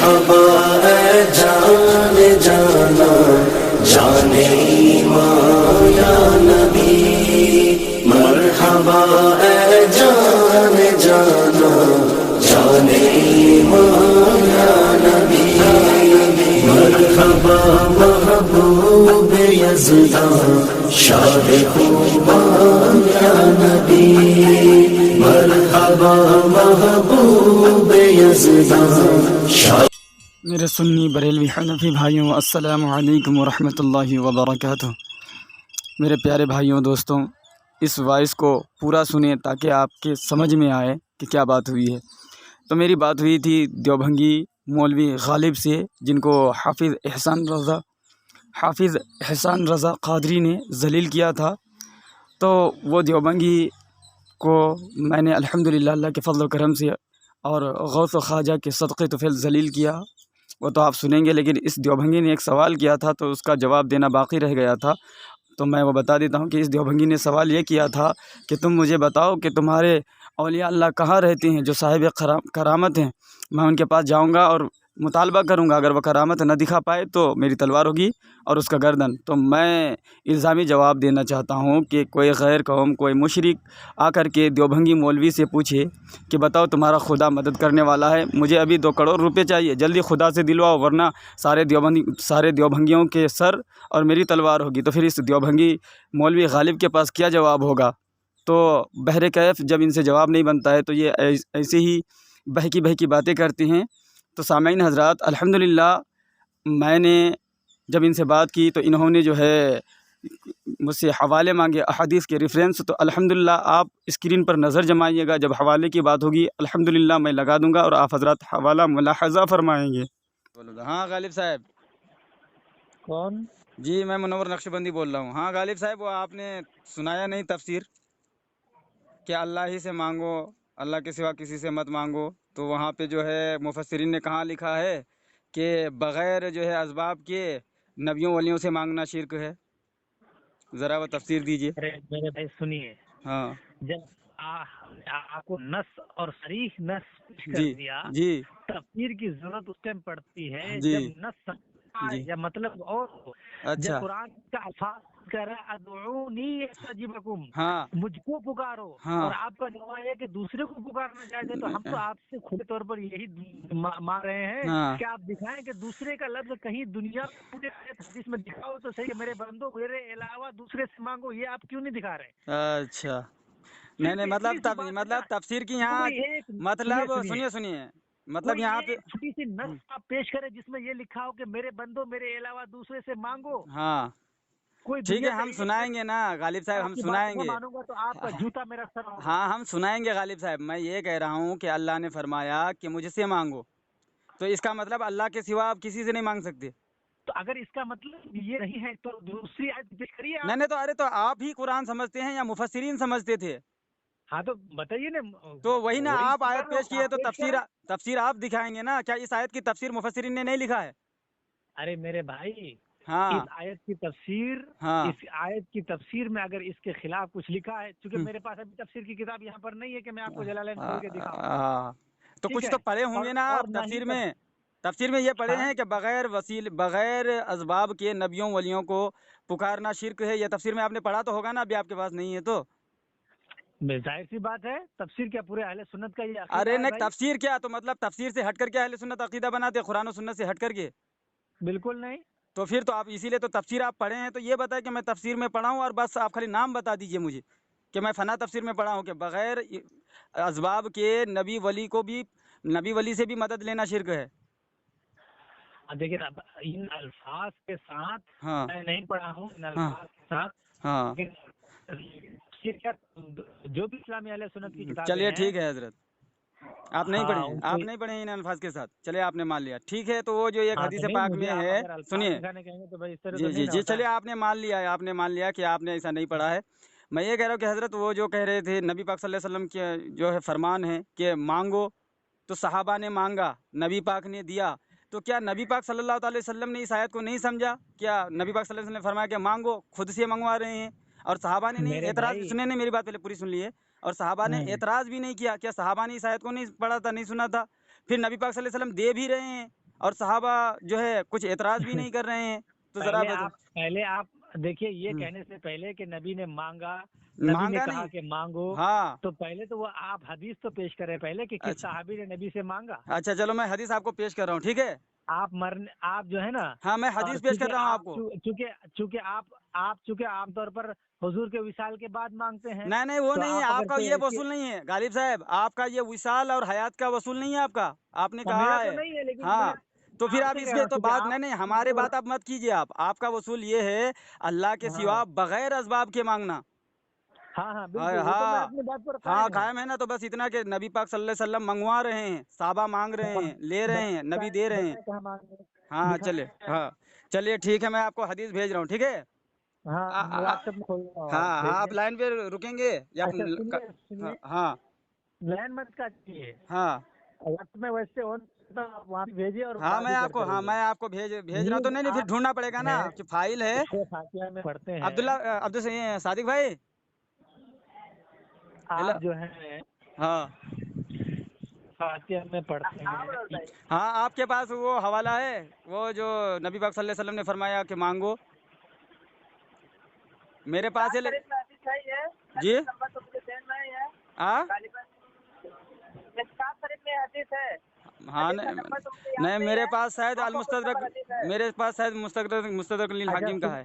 مرحبا اے جان جانا جانے ایمان یا نبی، مرحبا اے جان جانا جانے ایمان یا نبی، مرحبا محبوب یزدان شاد خوبان یا نبی، مرحبا محبوب یزدان شاد۔ میرے سنی بریلوی حنفی بھائیوں، السلام علیکم ورحمۃ اللہ وبرکاتہ۔ میرے پیارے بھائیوں دوستوں، اس وائس کو پورا سنیں تاکہ آپ کے سمجھ میں آئے کہ کیا بات ہوئی ہے۔ تو میری بات ہوئی تھی دیوبھنگی مولوی غالب سے، جن کو حافظ احسان رضا قادری نے ذلیل کیا تھا۔ تو وہ دیوبھنگی کو میں نے الحمدللہ اللہ کے فضل و کرم سے اور غوث و خواجہ کے صدقے تو فیض ذلیل کیا، وہ تو آپ سنیں گے۔ لیکن اس دیوبھنگی نے ایک سوال کیا تھا تو اس کا جواب دینا باقی رہ گیا تھا، تو میں وہ بتا دیتا ہوں کہ اس دیوبھنگی نے سوال یہ کیا تھا کہ تم مجھے بتاؤ کہ تمہارے اولیاء اللہ کہاں رہتے ہیں جو صاحب کرامت ہیں، میں ان کے پاس جاؤں گا اور مطالبہ کروں گا، اگر وہ کرامت نہ دکھا پائے تو میری تلوار ہوگی اور اس کا گردن۔ تو میں الزامی جواب دینا چاہتا ہوں کہ کوئی غیر قوم، کوئی مشرک آ کر کے دیوبھنگی مولوی سے پوچھے کہ بتاؤ تمہارا خدا مدد کرنے والا ہے، مجھے ابھی 2 کروڑ روپے چاہیے، جلدی خدا سے دلواؤ ورنہ سارے دیوبھنگیوں کے سر اور میری تلوار ہوگی۔ تو پھر اس دیوبھنگی مولوی غالب کے پاس کیا جواب ہوگا؟ تو بہر کیف جب ان سے جواب نہیں بنتا ہے تو یہ ایسے ہی بہکی باتیں کرتے ہیں۔ تو سامعین حضرات، الحمدللہ میں نے جب ان سے بات کی تو انہوں نے جو ہے مجھ سے حوالے مانگے احادیث کے ریفرنس، تو الحمدللہ آپ اسکرین پر نظر جمائیے گا، جب حوالے کی بات ہوگی الحمدللہ میں لگا دوں گا اور آپ حضرات حوالہ ملاحظہ فرمائیں گے۔ ہاں غالب صاحب۔ کون؟ جی میں منور نقشبندی بول رہا ہوں۔ ہاں غالب صاحب، وہ آپ نے سنایا نہیں تفسیر کہ اللہ ہی سے مانگو، اللہ کے سوا کسی سے مت مانگو، تو وہاں پہ جو ہے مفسرین نے کہاں لکھا ہے کہ بغیر جو ہے اسباب کے نبیوں ولیوں سے مانگنا شرک ہے؟ ذرا وہ تفسیر دیجیے۔ ارے میرے بھائی سنیے، ہاں جب آپ کو نص اور صریح نص پیش کر جی دیا، جی تفسیر کی ضرورت اس ٹائم پڑتی ہے جی جب نص جی یا مطلب اور ہو۔ اچھا جب قرآن کا الفاظ کہہ رہا ہے ادعونی استجب لکم، ہاں مجھ کو پکارو، ہاں اور آپ کا جواب ہے کہ دوسرے کو پکارنا چاہتے، تو ہم تو آپ سے کھلے طور پر یہی مانگ رہے ہیں ہاں کہ آپ دکھائیں کہ دوسرے کا لفظ کہیں دنیا میں حدیث میں دکھاؤ تو صحیح کہ میرے بندوں میرے علاوہ دوسرے سے مانگو، یہ آپ کیوں نہیں دکھا رہے؟ اچھا نہیں مطلب تفسیر کی یہاں مطلب سنیے مطلب کوئی یہاں پہ ایک چھوٹی سی نص آپ پیش کریں جس میں یہ لکھا ہو کہ میرے بندوں میرے علاوہ دوسرے سے مانگو۔ ہاں کوئی ٹھیک ہے، دنیا کا ہم ایک سنائیں گے نا غالب صاحب، ہم آپ کی بات سنائیں کو گے۔ مانوں گا تو آپ کا جوتا میرا سر ہوگا۔ ہاں ہم سنائیں گے غالب صاحب، میں یہ کہہ رہا ہوں کہ اللہ نے فرمایا کہ مجھ سے مانگو، تو اس کا مطلب اللہ کے سوا آپ کسی سے نہیں مانگ سکتے؟ تو اگر اس کا مطلب یہ نہیں ہے تو دوسری آیت پیش کریے آپ۔ نہیں تو آپ ہی قرآن سمجھتے ہیں یا مفسرین سمجھتے تھے؟ ہاں تو بتائیے نا، تو وہی نا، وہی آپ آیت کر رہا پیش ہوں، کیے آپ تو پیش کریں۔ تفسیر آپ دکھائیں گے نا؟ کیا اس آیت کی تفسیر مفسرین نے نہیں لکھا ہے؟ ارے میرے بھائی، ہاں اس آیت کی تفسیر، ہاں اس آیت کی تفسیر میں اگر اس کے خلاف کچھ لکھا ہے، چونکہ میرے پاس ابھی تفسیر کی کتاب یہاں پر نہیں ہے کہ میں آپ کو جلالین کھول کے دکھاؤں، ہاں تو ٹھیک کچھ ہے؟ تو پڑھے ہوں گے نا اور آپ نہ ہی تفسیر میں یہ پڑھے ہاں ہیں کہ بغیر اسباب کے نبیوں ولیوں کو پکارنا شرک ہے، یہ تفسیر میں آپ نے پڑھا تو ہوگا نا، ابھی آپ کے پاس نہیں ہے تو؟ ظاہر سی بات ہے، تفسیر کیا پورے اہل سنت کا یہ عقیدہ ارے ہے نہیں، بھائی؟ تفسیر کیا تو مطلب تفسیر سے ہٹ کر کے اہل سنت عقیدہ بناتے، قرآن و سنت سے ہٹ کر کے؟ بالکل نہیں۔ تو پھر تو آپ اسی لیے تو تفسیر آپ پڑھے ہیں، تو یہ بتائیں کہ میں تفسیر میں پڑھا ہوں، اور بس آپ خالی نام بتا دیجئے مجھے کہ میں فنا تفسیر میں پڑھا ہوں کہ بغیر اسباب کے نبی ولی سے بھی مدد لینا شرک ہے۔ دیکھیں ان الفاظ کے ساتھ ہاں میں نہیں پڑھا ہوں، ان ہاں الفاظ کے ساتھ، ہاں لیکن جو بھی اسلامی اہل سنت کی کتابیں چلیے ہیں، ٹھیک ہے حضرت، آپ نہیں پڑھے ہاں ہیں، ان آپ کو، نہیں پڑھے ہیں ان الفاظ کے ساتھ، چلیے آپ نے مان لیا، ٹھیک ہے۔ تو وہ جو ایک ہاں حدیث تو نہیں، پاک مجھے میں آپ ہے، اگر الفاظ سنیے، دکھانے کہیں گے تو بھائی اس طرح تو جی نہیں جی نہ جی ہوتا چلیے، ہے۔ آپ نے مان لیا کہ آپ نے ایسا نہیں پڑھا ہے۔ میں یہ کہہ رہا ہوں کہ حضرت وہ جو کہہ رہے تھے نبی پاک صلی اللہ علیہ وسلم کے جو ہے فرمان ہے کہ مانگو، تو صحابہ نے مانگا، نبی پاک نے دیا، تو کیا نبی پاک صلی اللہ علیہ وسلم نے اس آیت کو نہیں سمجھا؟ کیا نبی پاک صلی اللہ علیہ وسلم نے فرمایا کہ مانگو، خود سے منگوا رہے ہیں، اور صحابہ نے نہیں میرے اعتراض، بھائی، سنیں نہیں، میری بات پہلے پوری سن لیے، اور صحابہ نے اعتراض بھی نہیں کیا؟ کیا صحابہ نے اس آیت کو نہیں پڑھا تھا، نہیں سنا تھا؟ پھر نبی پاک صلی اللہ علیہ وسلم دے بھی رہے ہیں اور صحابہ جو ہے کچھ اعتراض بھی نہیں کر رہے ہیں، تو ذرا پہلے آپ دیکھیے، یہ کہنے سے پہلے کہ نبی نے مانگا، نبی نے مانگا کہا نہیں، کہ مانگو، ہاں تو پہلے تو وہ آپ حدیث تو پیش کریں پہلے کہ کس اچھا صحابی نے نبی سے مانگا. اچھا چلو میں حدیث آپ کو پیش کر رہا ہوں، ٹھیک ہے؟ آپ جو ہے نا، ہاں میں حدیث پیش کر رہا ہوں آپ کو. چونکہ آپ عام طور پر حضور کے وصال کے بعد مانگتے ہیں. نہیں وہ تو نہیں ہے، آپ اگر کا یہ وصول نہیں ہے غالب صاحب، آپ کا یہ وصال اور حیات کا وصول نہیں ہے آپ کا، آپ نے میرا کہا تو ہے. نہیں ہے، لیکن ہاں میں تو پھر آپ سے اس کہہ رہا کے ہوں تو کیونکہ بات آپ نہیں ہمارے بات آپ مت کیجیے. آپ کا وصول یہ ہے اللہ کے سوا بغیر اسباب کے مانگنا. ہاں بالکل، وہ تو میں اپنی بات پر ہاں قائم ہوں. قائم ہے نا، تو بس اتنا کہ نبی پاک صلی اللہ علیہ وسلم منگوا رہے ہیں، صحابہ مانگ رہے ہیں، لے رہے ہیں، نبی دے رہے ہیں. کہاں مانگتے ہیں؟ ہاں چلیے ٹھیک ہے، میں آپ کو حدیث بھیج رہا ہوں، ٹھیک ہے؟ ہاں واٹس ایپ میں کھول رہا ہوں، ہاں بھیج آپ دیں. لائن پہ رکیں گے یا اچھا سنیے، ہاں لائن مت کاٹیے، ہاں وقت میں ویسے وہاں بھیجیے اور ہاں بات ہی کرتے ہاں رہیے. میں آپ کو بھیج رہا ہوں، تو نہیں پھر آپ ڈھونڈنا پڑے گا نا ہیں کہ فائل ہے. اس کو فاتحہ میں پڑھتے ہیں. عبداللہ صادق بھائی، آپ جو ہیں ہاں فاتحہ میں پڑھتے ہیں. ہاں آپ کے پاس وہ حوالہ ہے، وہ جو نبی پاک صلی اللہ علیہ وسلم نے فرمایا کہ مانگو؟ میرے پاس ہے جی ہاں ہاں نہیں میرے پاس شاید المستدرک، میرے پاس شاید مستدرک للحاکم کا ہے.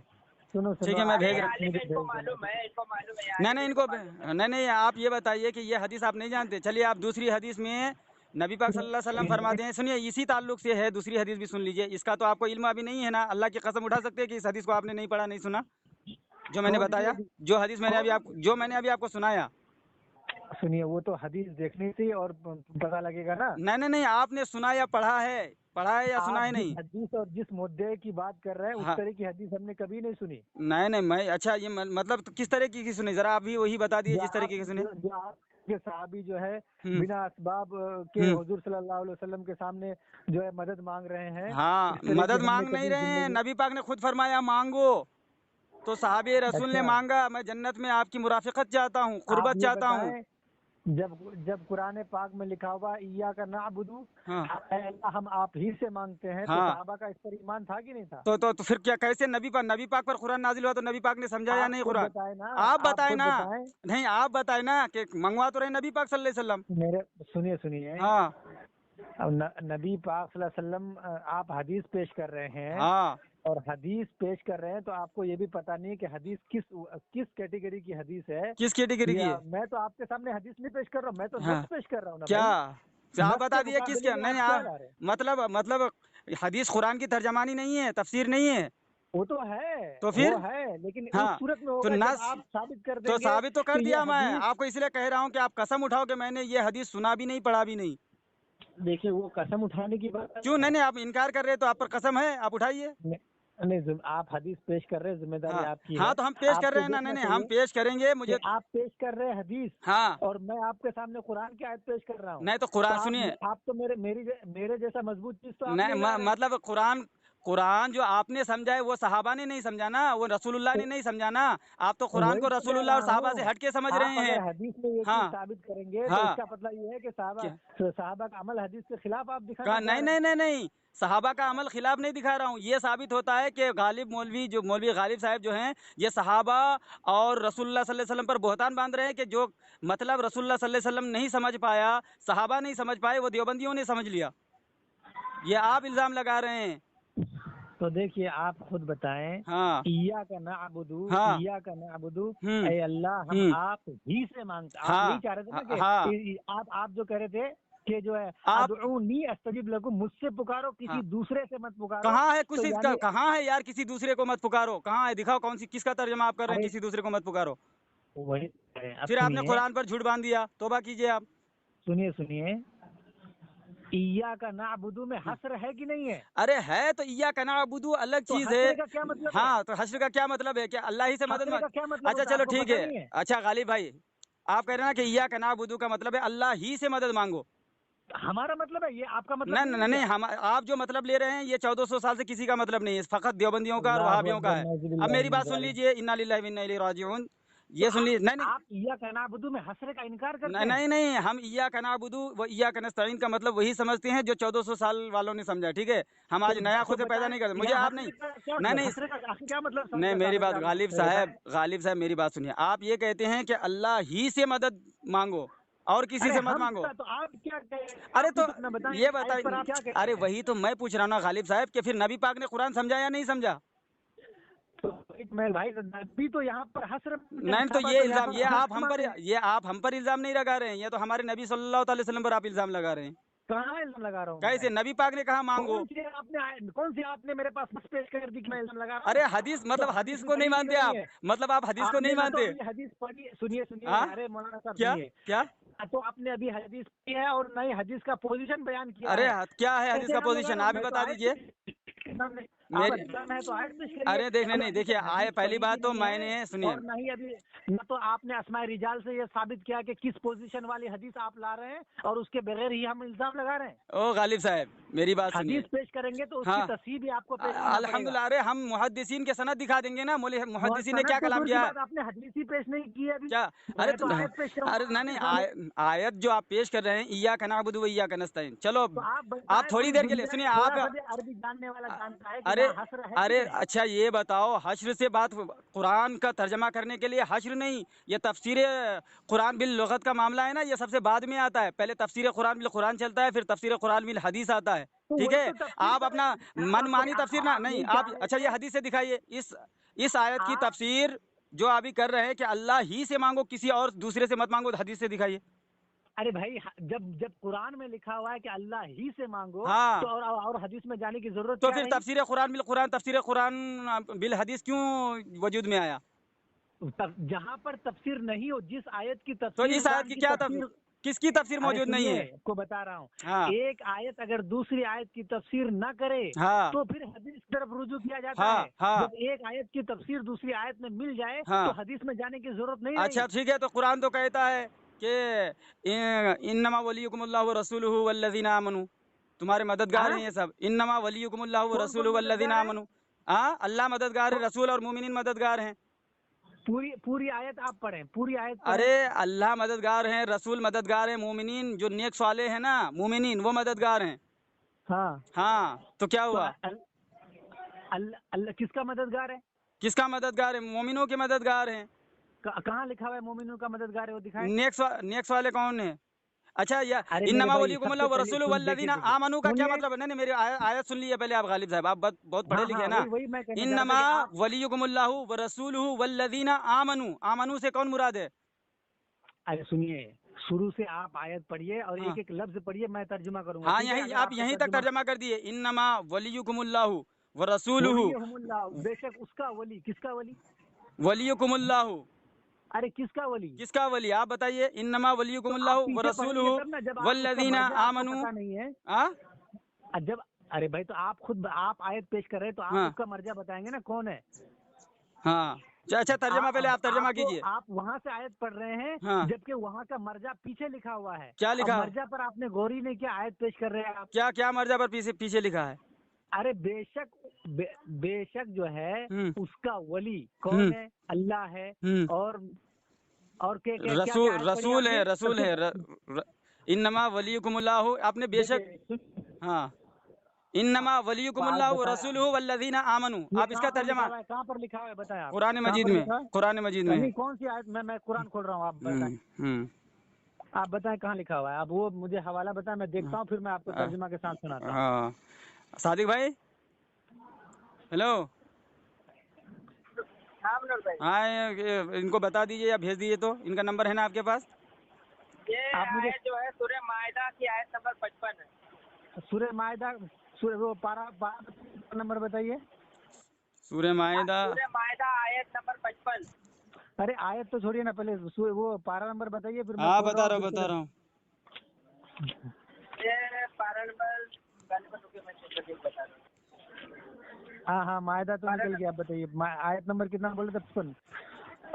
سنو ٹھیک ہے میں بھیج رہا ہوں. نہیں ان کو نہیں آپ یہ بتائیے کہ یہ حدیث آپ نہیں جانتے. چلیے آپ دوسری حدیث میں نبی پاک صلی اللہ علیہ وسلم فرماتے ہیں، سنیے اسی تعلق سے ہے دوسری حدیث بھی سن لیجئے. اس کا تو آپ کو علم ابھی نہیں ہے نا، اللہ کی قسم اٹھا سکتے ہیں کہ اس حدیث کو آپ نے نہیں پڑھا نہیں سنا جو میں نے بتایا، جو حدیث میں نے ابھی آپ کو سنایا. سنیے وہ تو حدیث دیکھنی تھی اور پتہ لگے گا نا. نہیں آپ نے سنا یا پڑھا ہے یا سنا ہے؟ آپ جس نہیں حدیث اور جس مدعے کی بات کر رہے ہیں اس ہاں طرح کی حدیث ہم نے کبھی نہیں سنی. نہیں میں اچھا یہ مطلب کس طرح کی سنی، ذرا آپ بھی وہی بتا دیجیے جس طریقے کی سنی. جو آپ کے صحابی جو ہے ہوں بنا اسباب کے حضور صلی اللہ علیہ وسلم کے سامنے جو ہے مدد مانگ رہے ہیں، ہاں اس طرح کی مدد ہم نے مانگ نہیں کبھی رہے ہیں، زندگی. نبی پاک نے خود فرمایا مانگو. تو صحابی رسول نے اچھا مانگا، میں جنت میں آپ کی مرافقت چاہتا ہوں، آپ قربت یہ چاہتا ہوں. بتائیں، جب قرآن پاک میں لکھا ہوا ایاک نعبد، ہاں اے اللہ ہم آپ ہی سے مانگتے ہیں، تو ہاں صحابہ کا اس پر ایمان تھا کہ نہیں تھا؟ تو پھر کیا کیسے نبی پاک پر قرآن نازل ہوا تو نبی پاک نے سمجھا یا آپ نہیں خود قرآن؟ بتائیں نا، آپ آپ بتائیں خود نا. بتائیں. نہیں آپ بتائیں نا کہ منگوا تو رہے نبی پاک صلی اللہ علیہ وسلم. میرے سنیے ہاں نبی پاک صلی اللہ علیہ وسلم، آپ حدیث پیش کر رہے ہیں ہاں اور حدیث پیش کر رہے ہیں تو آپ کو یہ بھی پتہ نہیں کہ حدیث کس کیٹیگری کی حدیث ہے. کس کیٹیگری کی ہے؟ میں تو آپ کے سامنے حدیث نہیں پیش کر رہا ہوں، میں تو ہاں نص پیش کر رہا ہوں نا کیا بھائی. آپ نص بتا کے دیجیے کس مقابلے کیا؟ میں نہیں آپ کیا لا رہے ہیں؟ مطلب حدیث قرآن کی ترجمانی نہیں ہے، تفسیر نہیں ہے. وہ تو ہے، تو پھر وہ ہے، لیکن اس ہاں صورت میں تو ہوگا جب نص آپ ثابت کر تو دیں گے ثابت تو کر کہ دیا یہ میں حدیث. آپ کو، اس لیے کہہ رہا ہوں کہ آپ قسم اٹھاؤ کہ میں نے یہ حدیث سنا بھی نہیں پڑھا بھی نہیں. دیکھیے وہ قسم اٹھانے کی بات کیوں نہیں آپ انکار کر رہے تو آپ پر قسم ہے، آپ اٹھائیے. نہیں، آپ حدیث پیش کر رہے ہیں، ذمہ داری آپ کی ہے. ہاں تو ہم پیش آپ کر کو رہے ہیں نا. دیکھنا نہیں ہم چاہیے پیش کریں گے. کہ مجھے آپ پیش کر رہے ہیں حدیث ہاں اور میں آپ کے سامنے قرآن کی آیت پیش کر رہا ہوں. نہیں تو قرآن آپ سنیے، آپ تو میرے جیسا مضبوط چیز تو آپ نہیں لا نہیں رہے. مطلب قرآن جو آپ نے سمجھا ہے وہ صحابہ نے نہیں سمجھا نا، وہ رسول اللہ نے نہیں سمجھا نا. آپ تو قرآن وہی کو تو رسول کہہ اللہ اور رہا صحابہ ہوں. سے ہٹ کے سمجھ رہے آپ ہیں. اگر حدیث میں یہ چیز ہاں ثابت کریں گے تو ہاں اس کا مطلب یہ ہے کہ صحابہ کا عمل حدیث کے خلاف آپ دکھانا چاہ نہیں رہے ہیں. نہیں نہیں نہیں صحابہ کا عمل خلاف نہیں دکھا رہا ہوں. یہ ثابت ہوتا ہے کہ مولوی غالب صاحب جو ہیں یہ صحابہ اور رسول اللہ صلی اللہ علیہ وسلم پر بہتان باندھ رہے ہیں کہ جو مطلب رسول اللہ صلی اللہ علیہ وسلم نہیں سمجھ پایا، صحابہ نہیں سمجھ پائے، وہ دیوبندیوں نے سمجھ لیا. یہ آپ الزام لگا رہے ہیں. تو دیکھیے آپ خود بتائیں، ہاں ایاک نعبد، ہاں ایاک نعبد، ہوں اے اللہ ہم ہوں آپ ہی سے مانگتے. آپ ہاں یہی چاہ رہے تھے نا ہاں کہ آپ جو کہہ رہے تھے کہ جو ہے آپ ادعونی استجب لکم، مجھ سے پکارو، ہاں کسی دوسرے سے مت پکارو. کہاں ہے تو یعنی کہاں ہے یار کسی دوسرے کو مت پکارو؟ کہاں ہے دکھاؤ، کس کا ترجمہ آپ کر رہے ہیں ارے کسی دوسرے کو مت پکارو؟ وہی اب پھر آپ نے سنیے قرآن پر جھوٹ باندھ دیا. توبہ کیجئے آپ. سنیے ایاک نعبد میں حصر ہے کہ نہیں ہے؟ ارے ہے تو ایاک نعبد الگ تو چیز ہے. حصر کا کیا مطلب ہے؟ ہاں تو حشر کا کیا مطلب ہے کہ اللہ ہی سے مدد حصر کا کیا مطلب اچھا ہوتا ہے؟ چلو آپ کو ٹھیک پتہ ہے. نہیں ہے؟ اچھا غالب بھائی آپ کہہ رہے ہیں نا کہ ایاک نعبد کا مطلب ہے اللہ ہی سے مدد مانگو. ہمارا مطلب ہے، یہ آپ کا مطلب نہیں نہیں ہے نہیں کیا؟ نہیں آپ جو مطلب لے رہے ہیں یہ 1400 سال سے کسی کا مطلب نہیں ہے، فقط دیوبندیوں کا اور اللہ وہابیوں کا اکبر، ہے. نعوذ اب باللہ میری من بات سن ذالک. لیجئے، انا للہ و انا الیہ راجعون. ये सुन लीजिए, नहीं आप इय्याक नअबुदु में हसर का इनकार करते नहीं हैं। नहीं नहीं, हम इय्याक नअबुदु व इय्याक नस्तईन का मतलब वही समझते हैं जो 1400 साल वालों ने समझा, ठीक है। हम आज नया खुद से पैदा नहीं करते, मुझे यहाँ आप नहीं, हसर का क्या नहीं मतलब, नहीं हसर का क्या मतलब नहीं, समझा मेरी साबित बात आप गालिब बताएं। साहब मेरी बात सुनिए। आप ये कहते हैं कि अल्लाह ही से मदद मांगो और किसी अरे से मत हम मांगो। तो आप क्या कहें, अरे आप तो कुछ अपना बताएं, ये आयत पर बताइए, आप क्या कहते अरे हैं। वही तो मैं पूछ रहा हूँ ना गालिब साहब कि फिर नबी पाक ने कुरान समझा या नहीं समझा? तो एक मैं भाई नबी तो यहाँ पर हसर नहीं तो साहबा ये तो यहाँ इल्जाम, पर हसर मांग रहे हैं। ये आप हम पर इल्जाम नहीं लगा रहे हैं, ये तो हमारे नबी सल्लल्लाहु अलैहि वसल्लम पर आप इल्जाम लगा रहे हैं। कहाँ इल्जाम लगा रहा हूँ कैसे? मैं। नबी पाक ने कहा मांगो। कौन सी आपने मेरे पास बस पेश कर दी कि मैं इल्जाम लगा रहा अरे हूँ। हदीस, तो मतलब हदीस हदीस में को नहीं पढ़ी कि मानते नहीं आप, है। मतलब आप हदीस को नहीं आपने ना तो मानते। अभी हदीस पढ़ी, सुनिए सुनिए, हाँ, अरे मौलाना साहब क्या सुनिए। क्या? ना तो आपने अभी हदीस पढ़ी है और ना ही हदीस का पोजीशन बयान किया अरे है। क्या है हदीस कैसे का इल्जाम लगा पोजीशन, रहा हूँ आप ही मैं, तो बता आयत दीजिए। सामने आप मेरे इल्जाम है तो आयत पेश करिए। अरे देखने अभी नहीं, अभी देखिए तक आए, हदीस पहली पढ़ी भी बात तो नहीं है मैंने सुनिए। और ना ही अभी न तो आपने अस्माए रिजाल से ये साबित किया कि किस पोजीशन वाली हदीस आप ला रहे हैं और उसके बगैर ही हम इल्जाम लगा रहे हैं। ओ गालिब साहब मेरी बात हदीस सुनिए। पेश करेंगे तो उसकी हाँ, तस्हीह भी आपको पेश करना पड़ेगा। अल्हम्दुलिल्लाह, अरे हम मुहद्दिसीन के सनद दिखा देंगे ना, मुहद्दिसीन ने सनद क्या तो कलाम दूर की किया है। बात, आपने हदीस ही पेश नहीं की है अभी। क्या? अरे मैं तो तो आयत पेश अरे करूंगा नहीं आपके नहीं, सामने। आयत जो आप पेश कर रहे हैं, इय्याक नअबुदु व इय्याक नस्तईन, चलो तो आप आप बताएं, थोड़ी कोई देर के लिए दुनिया सुनिए में थोड़ा आप। सा भी अरबी जानने वाला जानता है कि अरे यहाँ हसर है कि अरे नहीं। अच्छा ये बताओ, हश्र से बात, कुरान का तर्जमा करने के लिए हश्र नहीं, ये तफसीर कुरान बिल लुगत का मामला है ना, ये सबसे बाद में आता है। पहले तफसीर कुरान बिल कुरान चलता है, फिर तफसीर कुरान बिल हदीस आता है, तो ठीक वही है। तो तफसीर आप कर रहे अपना हैं जिससे आप मनमानी तफसीर ना, आप नहीं यही चाह आप, रहे अच्छा ये थे। हदीस से दिखाइए, इस आयत की आप तफसीर जो अभी कर रहे हैं कि अल्लाह ही से मांगो, किसी और दूसरे से मत मांगो, तो हदीस से दिखाइए। अरे भाई जब जब कुरान में लिखा हुआ है कि अल्लाह ही से मांगो तो हाँ, और हदीस में जाने की जरूरत तो क्या फिर रही। तफसीर कुरान बिल हदीस क्यों वजूद में आया? जहाँ पर तफसीर नहीं हो, जिस आयत की तो तफसीर इस आयत कुरान की की क्या तफसीर। किसकी तफसीर अरे मौजूद नहीं सुनिए, है? आपको बता रहा हूँ। हाँ एक आयत अगर दूसरी आयत की तफसीर न करे हाँ तो फिर हदीस की तरफ रुजू किया जाता हाँ है। हाँ जब एक आयत की तफसीर दूसरी आयत में मिल जाए तो हाँ। हदीस में जाने की जरूरत नहीं अच्छा रही। ठीक है, तो कुरान तो कहता है कि इन्नमा वलियुकुमुल्लाहु व रसूलुहु वल्लज़ीना आमनू, तुम्हारे मददगार हैं हाँ, ये सब। इन्नमा वलियुकुमुल्लाहु व कौन कौन रसूलुहु वल्लज़ीना मददगार है। आमनू। हाँ, अल्लाह मददगार है, तो रसूल और मोमिनीन मददगार हैं। पूरी पूरी आयत आप पढ़ें, पूरी आयत पढ़ें। अरे अल्लाह मददगार हैं, रसूल मददगार हैं, मोमिनीन जो नेक साले हैं ना, मोमिनीन वो मददगार हैं। हाँ, हाँ, तो क्या तो हुआ? अल्लाह अल्लाह किसका मददगार है। किसका मददगार है? मोमिनों के मददगार हैं। कहाँ लिखा हुआ है मोमिनों का मददगार है, वो दिखाएं। नेक्स्ट वाले कौन है? अच्छा या अरे मेरे इन्नमा भाई सबसे वलियुकुमुल्लाहु व पहले रसूलुहु सुन, देखिए वल्लज़ीना देखिए आमनू का क्या सुनिए। मतलब है? नहीं नहीं, मेरी आयत सुन लीजिए पहले आप, गालिब साहब आप बहुत पढ़े हाँ लिखे हाँ, हैं ना। वही मैं कहने जा रहा था इन्नमा कि आप। वलियुकुमुल्लाहु व रसूलुहु वल्लज़ीना आमनू, आमनू से कौन मुराद है? अरे सुनिए, शुरू से आप आयत पढ़िए और हाँ एक एक लफ्ज पढ़िए, मैं तर्जुमा करूंगा, हाँ, ठीक है। यही अगर आप आपको यहीं तक तर्जुमा। तर्जमा कर दिए, इन्नमा वलियुकुमुल्लाहु व रसूलुहु वलीहुमुल्लाह, बेशक उसका वली, किसका वली। वलियुकुमुल्लाहु, अरे किसका वली। किसका वली आप बताइए? इन्नमा तो आप वलियुकुमुल्लाहु व पीछे पढ़ेंगे रसूलुहु तब ना, जब आप उसका वल्लज़ीना मर्जा आपको आमनू। पता नहीं है। हाँ जब अरे भाई, तो आप खुद आप आयत पेश कर रहे हैं तो आप हाँ उसका मर्जा बताएंगे ना कौन है। हाँ। अच्छा तर्जमा पहले आप तर्जमा आपको कीजिए। आप वहां से आयत पढ़ रहे हैं हाँ, जबकि वहां का मर्जा पीछे लिखा हुआ है। क्या अब लिखा है? मर्जा पर आपने गौर ही नहीं किया, आयत पेश कर रहे हैं आप। क्या क्या मर्जा पर पीछे पीछे लिखा है? अरे बेशक बेशक जो है हम्म उसका वली हम्म कौन है, अल्लाह है। हम्म और क्या क्या क्या क्या रसूल आयत पढ़ी रसूल है, आपने रसूल सबसे है इन्नमा वलियुकुमुल्लाहु, आपने बेशक। देखिए हाँ, इन्नमा तो आप वलियुकुमुल्लाहु व बताए, रसूलुहु वल्लज़ीना आमनू, ये आप कहाँ इसका पर लिखा तर्जमा हुआ है, कहाँ पर लिखा हुआ है, बताएं आप। कुरान कहाँ मजीद पर में, लिखा है। कुरान मजीद में है। नहीं, कौन सी आयत, मैं कुरान खोल रहा हूँ, आप बताएं। हम्म। आप बताएं कहाँ लिखा हुआ है, आप वो मुझे हवाला बताएं, मैं देखता हूँ, फिर मैं आपको तर्जुमा के साथ सुनाता हूँ। हाँ सादिक भाई, हेलो। हाँ मनोज भाई, हाँ इनको बता दीजिए या भेज दीजिए, तो इनका नंबर है ना आपके पास? ये आप मुझे आयत जो है सूरह मायदा की आयत नंबर 55 है। सूरह मायदा, सूरह वो पारा नंबर बताइए। सूरह माइदा। सूरह मायदा आयत नंबर 55। अरे आयत तो छोड़िए ना, पहले वो पारा नंबर बताइए, फिर मैं हाँ खोल रहा हूँ बता बिल्कुल। रहा हूँ। ये पारा नंबर पहले पर रुकिए, मैं चेक करके बता रहा हूँ। हाँ हाँ, मायदा तो निकल गया, आप बताइए आयत नंबर कितना बोले थे, 55।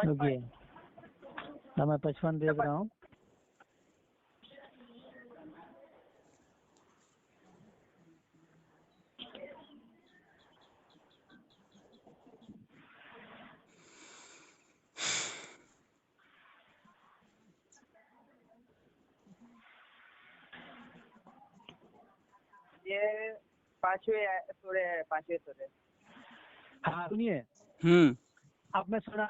रुकिए, हाँ मैं 55 देख रहा हूँ। पांचवें सूरे है, पांचवें सूरे। हाँ सुनिए, अब मैं सुना,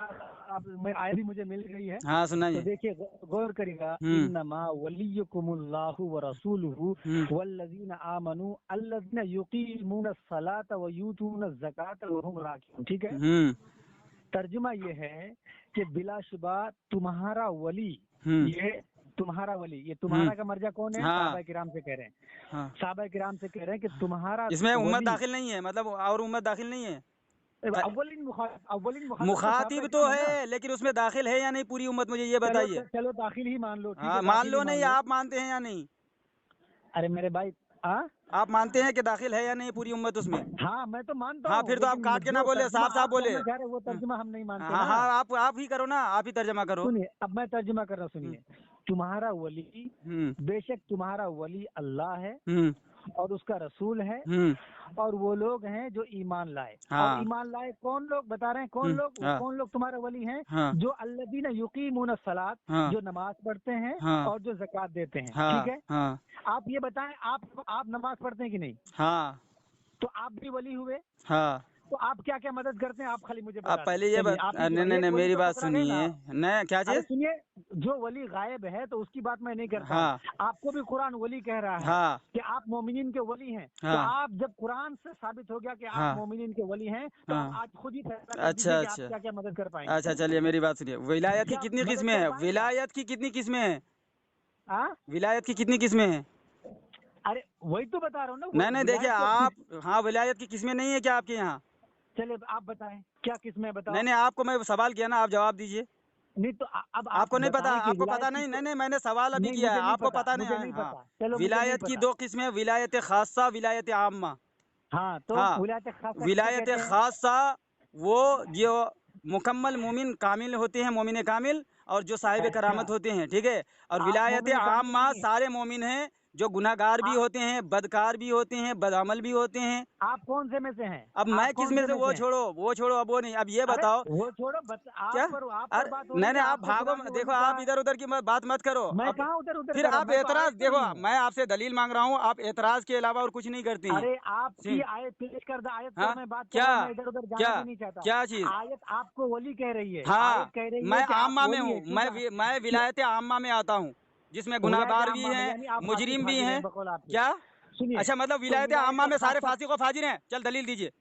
अब मैं आयत भी मुझे मिल गई है। हाँ तो सुनाइए। देखिए गौर करिएगा, इन्नमा वलियुकुमुल्लाहु व रसूलुहु वल्लज़ीना आमनु अल्लज़ीना युकीमूनस सलाता व यूतूनज़ ज़काता व हुम राकिऊन। ठीक है, तर्जुमा ये है कि बिलाशुबा तुम्हारा वली, ये तुम्हारा वली, ये तुम्हारा का मर्जा कौन है? हाँ। साहबा किराम से कह रहे हैं, हाँ। साहबा किराम से कह रहे हैं कि तुम्हारा इसमें उम्मत वली, दाखिल नहीं है, मतलब और उम्मत दाखिल नहीं है। अव्वलिन मुखातिब तो है, लेकिन उसमें दाखिल है या नहीं पूरी उम्मत, मुझे ये बताइए। चलो दाखिल ही मान लो, ठीक हाँ है, मान दाखिल लो, ही मान नहीं लो। आप मानते हैं या नहीं? अरे मेरे भाई, आप मानते हैं कि दाखिल है या नहीं पूरी उम्मत उसमें? हाँ मैं तो मानता हाँ हूँ, फिर तो आप लेकिन काट के ना जो बोले, तर्जुमा साफ साफ आप बोले। करना चाह रहे हो, वो तर्जुमा हम नहीं मानते हाँ ना। हाँ, आप ही करो ना, आप ही तर्जमा करो। सुनिए, अब मैं तर्जुमा कर रहा हूँ, सुनिए। तुम्हारा वली, बेशक तुम्हारा वली अल्लाह है और उसका रसूल है, और वो लोग हैं जो ईमान लाए। हाँ। और ईमान लाए कौन लोग बता रहे हैं? कौन लोग? हाँ। कौन लोग तुम्हारे वली हैं? हाँ। जो अल्लज़ीना युकीमूनस सलात, हाँ। जो नमाज पढ़ते हैं, हाँ। और जो ज़कात देते हैं। हाँ। ठीक है, हाँ। आप ये बताएं, आप नमाज पढ़ते हैं कि नहीं? हाँ। तो आप भी वली हुए। हाँ। तो आप क्या क्या मदद करते हैं? आप खाली मुझे बता आप पहले दें। ये चलिए, आप नहीं नहीं नहीं, वली मेरी तो बात पकड़ा गया सुनिए। ना। नहीं, क्या अरे चीज? सुनिए, जो वली गायब है तो उसकी बात मैं नहीं करता। हाँ। आपको भी कुरान वली कह रहा है हाँ। कि आप मोमिनीन के वली हैं। हाँ। तो आप जब कुरान से साबित हो गया कि आप हाँ। मोमिनीन के वली हैं, तो हाँ। आप आज खुद ही फैसला कर अच्छा दीजिए कि आप अच्छा क्या क्या मदद कर पाएंगे। अच्छा, चलिए मेरी बात सुनिए। विलायत की क्या कितनी मदद किस्में कर हैं? पाएंगे? विलायत की कितनी किस्में हैं? हाँ? विलायत की कितनी किस्में हैं? अरे वही तो बता रहा हूँ ना। नहीं नहीं, देखिए विलायत तो- आप, हाँ विलायत की किस्में नहीं है क्या आपके यहाँ? चलिए आप बताएं, क्या किस्में बताओ। नहीं नहीं, आपको मैं सवाल किया ना, आप जवाब दीजिए। नहीं तो अब आपको नहीं पता? बताएं कि आपको पता विलायत नहीं? की नहीं नहीं, मैंने सवाल अभी नहीं, किया है, मुझे नहीं आपको पता, पता नहीं मुझे है। नहीं हाँ, पता। चलो, मुझे नहीं विलायत की पता। 2 किस्में, विलायत खासा, विलायत आम्मा। हाँ, तो हाँ, विलायत खासा विलायत किसे कहते हैं? खासा वो जो मुकम्मल मोमिन कामिल होते हैं, मोमिन कामिल, और जो साहिब अच्छा, करामत होते हैं, ठीक है। और आप विलायत मोमिन कामिल आम्मा नहीं हैं। सारे मोमिन हैं, जो गुनाहगार भी आप होते हैं, बदकार भी होते हैं, बदअमल भी होते हैं। आप कौन से में से हैं? अब आप मैं किस कौन में से? वो हैं? छोड़ो, वो छोड़ो, अब वो नहीं। अब ये अरे बताओ वो छोड़ो, क्या? आप पर अरे बात हो नहीं रही है। नहीं, आप आपको भागो, कुरान में देखो वली आप का, इधर उधर की बात मत करो। मैं अब कहाँ उधर उधर फिर कर रहा हूँ, आप मैं तो एतराज, आयत पर देखो ही हूँ। मैं आपसे दलील मांग रहा हूँ, आप एतराज के अलावा और कुछ नहीं करते हैं। अरे आपकी सिंह। आयत पेश कर दो, आयत हाँ? पर मैं बात कर क्या? रहा हूँ, मैं इधर उधर जाना क्या? भी नहीं चाहता। क्या चीज? आयत आपको वली कह रही है। हाँ, आयत कह रही मैं है कि आप आम्मा में वली हूँ, है। क्यों? मैं विलायत आम्मा में आता हूँ, जिसमें विलायत गुनाहगार भी आम्मा में हैं, यानी आप फासिक मुजरिम भी फाजिर हैं। हैं, बकौल आपके। क्या? सुनिए, अच्छा, मतलब तो विलायत आम्मा में सारे खासा, फासिक व फाजिर हैं? चल दलील दीजिए। हाँ?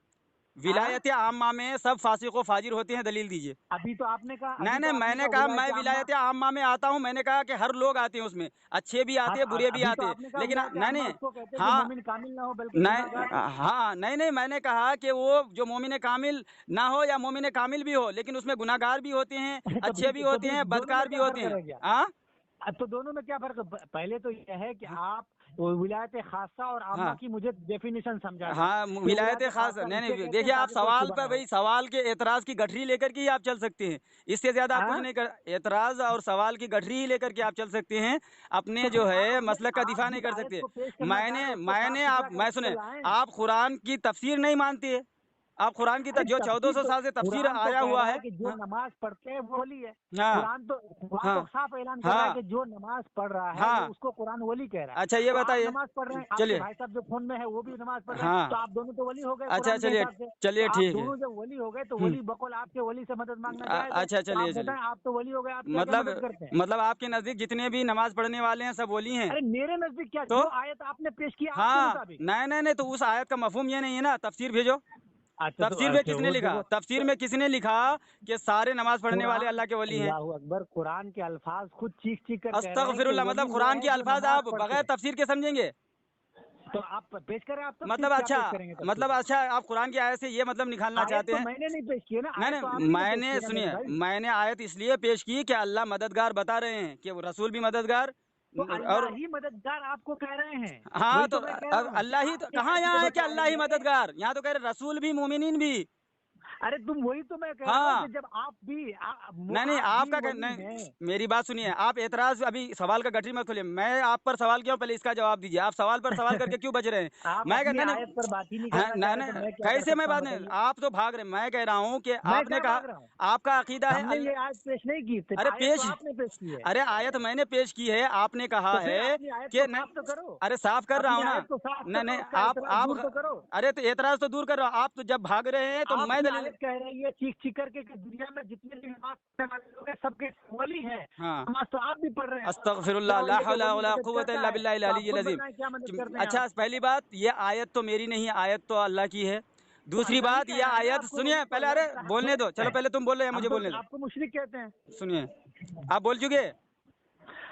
विलायत आम्मा में सब फासिक व फाजिर होते हैं, दलील दीजिए। अभी तो आपने कहा, नहीं नहीं, मैंने कहा मैं विलायत आम्मा में आता हूँ, मैंने कहा कि हर लोग आते हैं उसमें, अच्छे भी आते हैं, बुरे भी अभी तो आते हैं, आपने कहा लेकिन विलायत नहीं आम्मा नहीं। उसको कहते हैं जो हाँ, मोमिन कामिल ना हो बल्कि नहीं, गुनाहगार। हाँ नहीं नहीं, मैंने कहा कि वो जो मोमिन कामिल ना हो या मोमिन कामिल भी हो, लेकिन उसमें गुनाहगार भी होते हैं, अच्छे भी तो होते फिर हैं, दोनों में बदकार भी क्या होते फर्क हैं। रह गया? हाँ तो दोनों में क्या फर्क है? पहले तो यह है कि आप विलायत खासा और आम्मा हाँ की मुझे डेफिनेशन समझा दें। हाँ, कि विलायत खास खासा नहीं इसे नहीं, कहते हैं देखिए आप ताकि कोई सवाल शुबा पर, ना भाई हो। सवाल के एतराज की गठरी लेकर के ही आप चल सकते हैं, इससे ज्यादा आप कुछ हाँ? नहीं कर, एतराज और सवाल की गठरी ही लेकर के आप चल सकते हैं, अपने तो जो फिर है आप मसलक का दिफा नहीं जिस कर आयत सकते। को पेश करना चाह रहे हैं उसको साफ मैंने सुथरा आप, मैं करके सुने, लाएं। आप कुरान की तफसीर नहीं मानते, आप कुरान की अरे जो तफसीर 1400 तो साल से तफसीर कुरान तो आया कह हुआ रहा है। है कि जो हाँ नमाज पढ़ते हैं वो वली है। हाँ कुरान तो हाँ साफ ऐलान कर रहा है हाँ कि जो नमाज पढ़ रहा है हाँ। वो उसको कुरान वली कह रहा है। अच्छा ये तो आप बताइए, नमाज पढ़ रहे हैं, आपके चलिए। भाई साहब जो फोन में है वो भी नमाज पढ़ रहे हैं, तो हाँ, आप दोनों तो वली हो गए अच्छा कुरान के चलिए, हिसाब से। चलिए तो आप ठीक है। दोनों जब वली हो गए तो वली बकौल आपके वली से मदद मांगना जायज है। अच्छा तो आप चलिए चलिए, बताएं, आप तो वली हो गए, आप क्या क्या मतलब मदद करते हैं? मतलब आपके नजदीक जितने भी नमाज पढ़ने वाले हैं सब वली हैं? अरे मेरे नजदीक क्या, तो जो आयत आपने पेश की आपके हाँ, मुताबिक। नहीं नहीं नहीं, तो उस आयत का मफहूम ये नहीं है ना, तफसीर भेजो। अच्छा, तो तफसीर में अच्छा, किसने वो लिखा? देखो, तफसीर में किसने लिखा कि सारे नमाज पढ़ने वाले कुरान, अल्लाह के वली हैं? अल्लाहू अकबर, कुरान के अल्फाज खुद चीख चीख कर कह रहे हैं कि अस्तगफिरुल्लाह, वली मतलब वो कुरान है के जो अल्फाज नमाज आप पढ़ते बगैर हैं। तफसीर के समझेंगे? तो आप पेश करें, आप तफसीर मतलब क्या अच्छा, पेश करेंगे तफसीर? मतलब अच्छा, आप कुरान की आयत से ये मतलब निकालना आयत चाहते तो हैं? मैंने नहीं पेश की है ना, नहीं आयत तो नहीं, आप ही ने पेश मैंने, की है ना मेरे सुनिए, भाई। मैंने आयत इसलिए पेश की कि अल्लाह मददगार बता रहे हैं कि वो रसूल भी मददगार, तो अल्लाह और ही मददगार आपको कह रहे हैं। हाँ, वही तो तो मैं कह रहा अब हूँ कि अल्लाह ही तो, आपकी कहाँ आयत यहाँ मुझे है कि बता अल्लाह रही ही है। मददगार? यहाँ तो कह रहे रसूल भी, मोमिनीन भी। अरे तुम वही तो मैं कह रहा हाँ। हूँ कि जब आप भी नहीं आपका नहीं, मेरी बात सुनिए, आप एतराज अभी सवाल का गठरी मत खोलिए। मैं आप पर सवाल किया हूं, पहले इसका जवाब दीजिए। आप सवाल पर सवाल करके क्यों बच रहे हैं? आप मैं अपनी कहता आयत पर बात ही नहीं हाँ, करना चाह नहीं रहे तो नहीं, मैं क्या कर कैसे मैं सकता हूँ बात नहीं, बताइए। आप तो भाग रहे। मैं कह रहा हूँ कि मैं आपने क्या कहा भाग रहा हूँ? आपका अकीदा है हमने ये आयत पेश नहीं की थी, अरे आयत तो पेश, आपने पेश की है। अरे आयत मैंने पेश की है, आपने कहा तो फिर है अपनी आयत कि को साफ तो करो, अरे साफ कर रहा अपनी हूँ ना। आयत को साफ नहीं करो, नहीं, उसका एतराज दूर तो करो। अरे तो एतराज तो दूर कर रहा हूँ। आप तो जब भाग रहे हैं तो मैं आपकी दलील। आयत कह रही है चीख चीख करके कि दुनिया में जितने भी नमाज पढ़ने वाले लोग हैं सबके वली हैं। हाँ, नमाज तो आप भी पढ़ रहे हैं। अस्तगफिरुल्लाह, जब ला ये कि हौला वली वला मदद कुव्वता करता इल्ला है बिल्लाहिल तो आप अलिय्यिल खुद अज़ीम। बताएं क्या मदद करते हैं अच्छा, आप। पहली बात, ये आयत तो मेरी नहीं है, आयत तो अल्लाह की है। तो दूसरी अल्लाह ही बात, कह ये रहा है ना आयत आपको सुनिए वली, तो पहले, अल्लाह अरे ही कहा बोलने थोड़े दो, चलो है। पहले तुम बोल रहे हैं, हम मुझे तो बोलने दो। आपको मुशरिक कहते हैं। सुनिए, आप बोल चुके।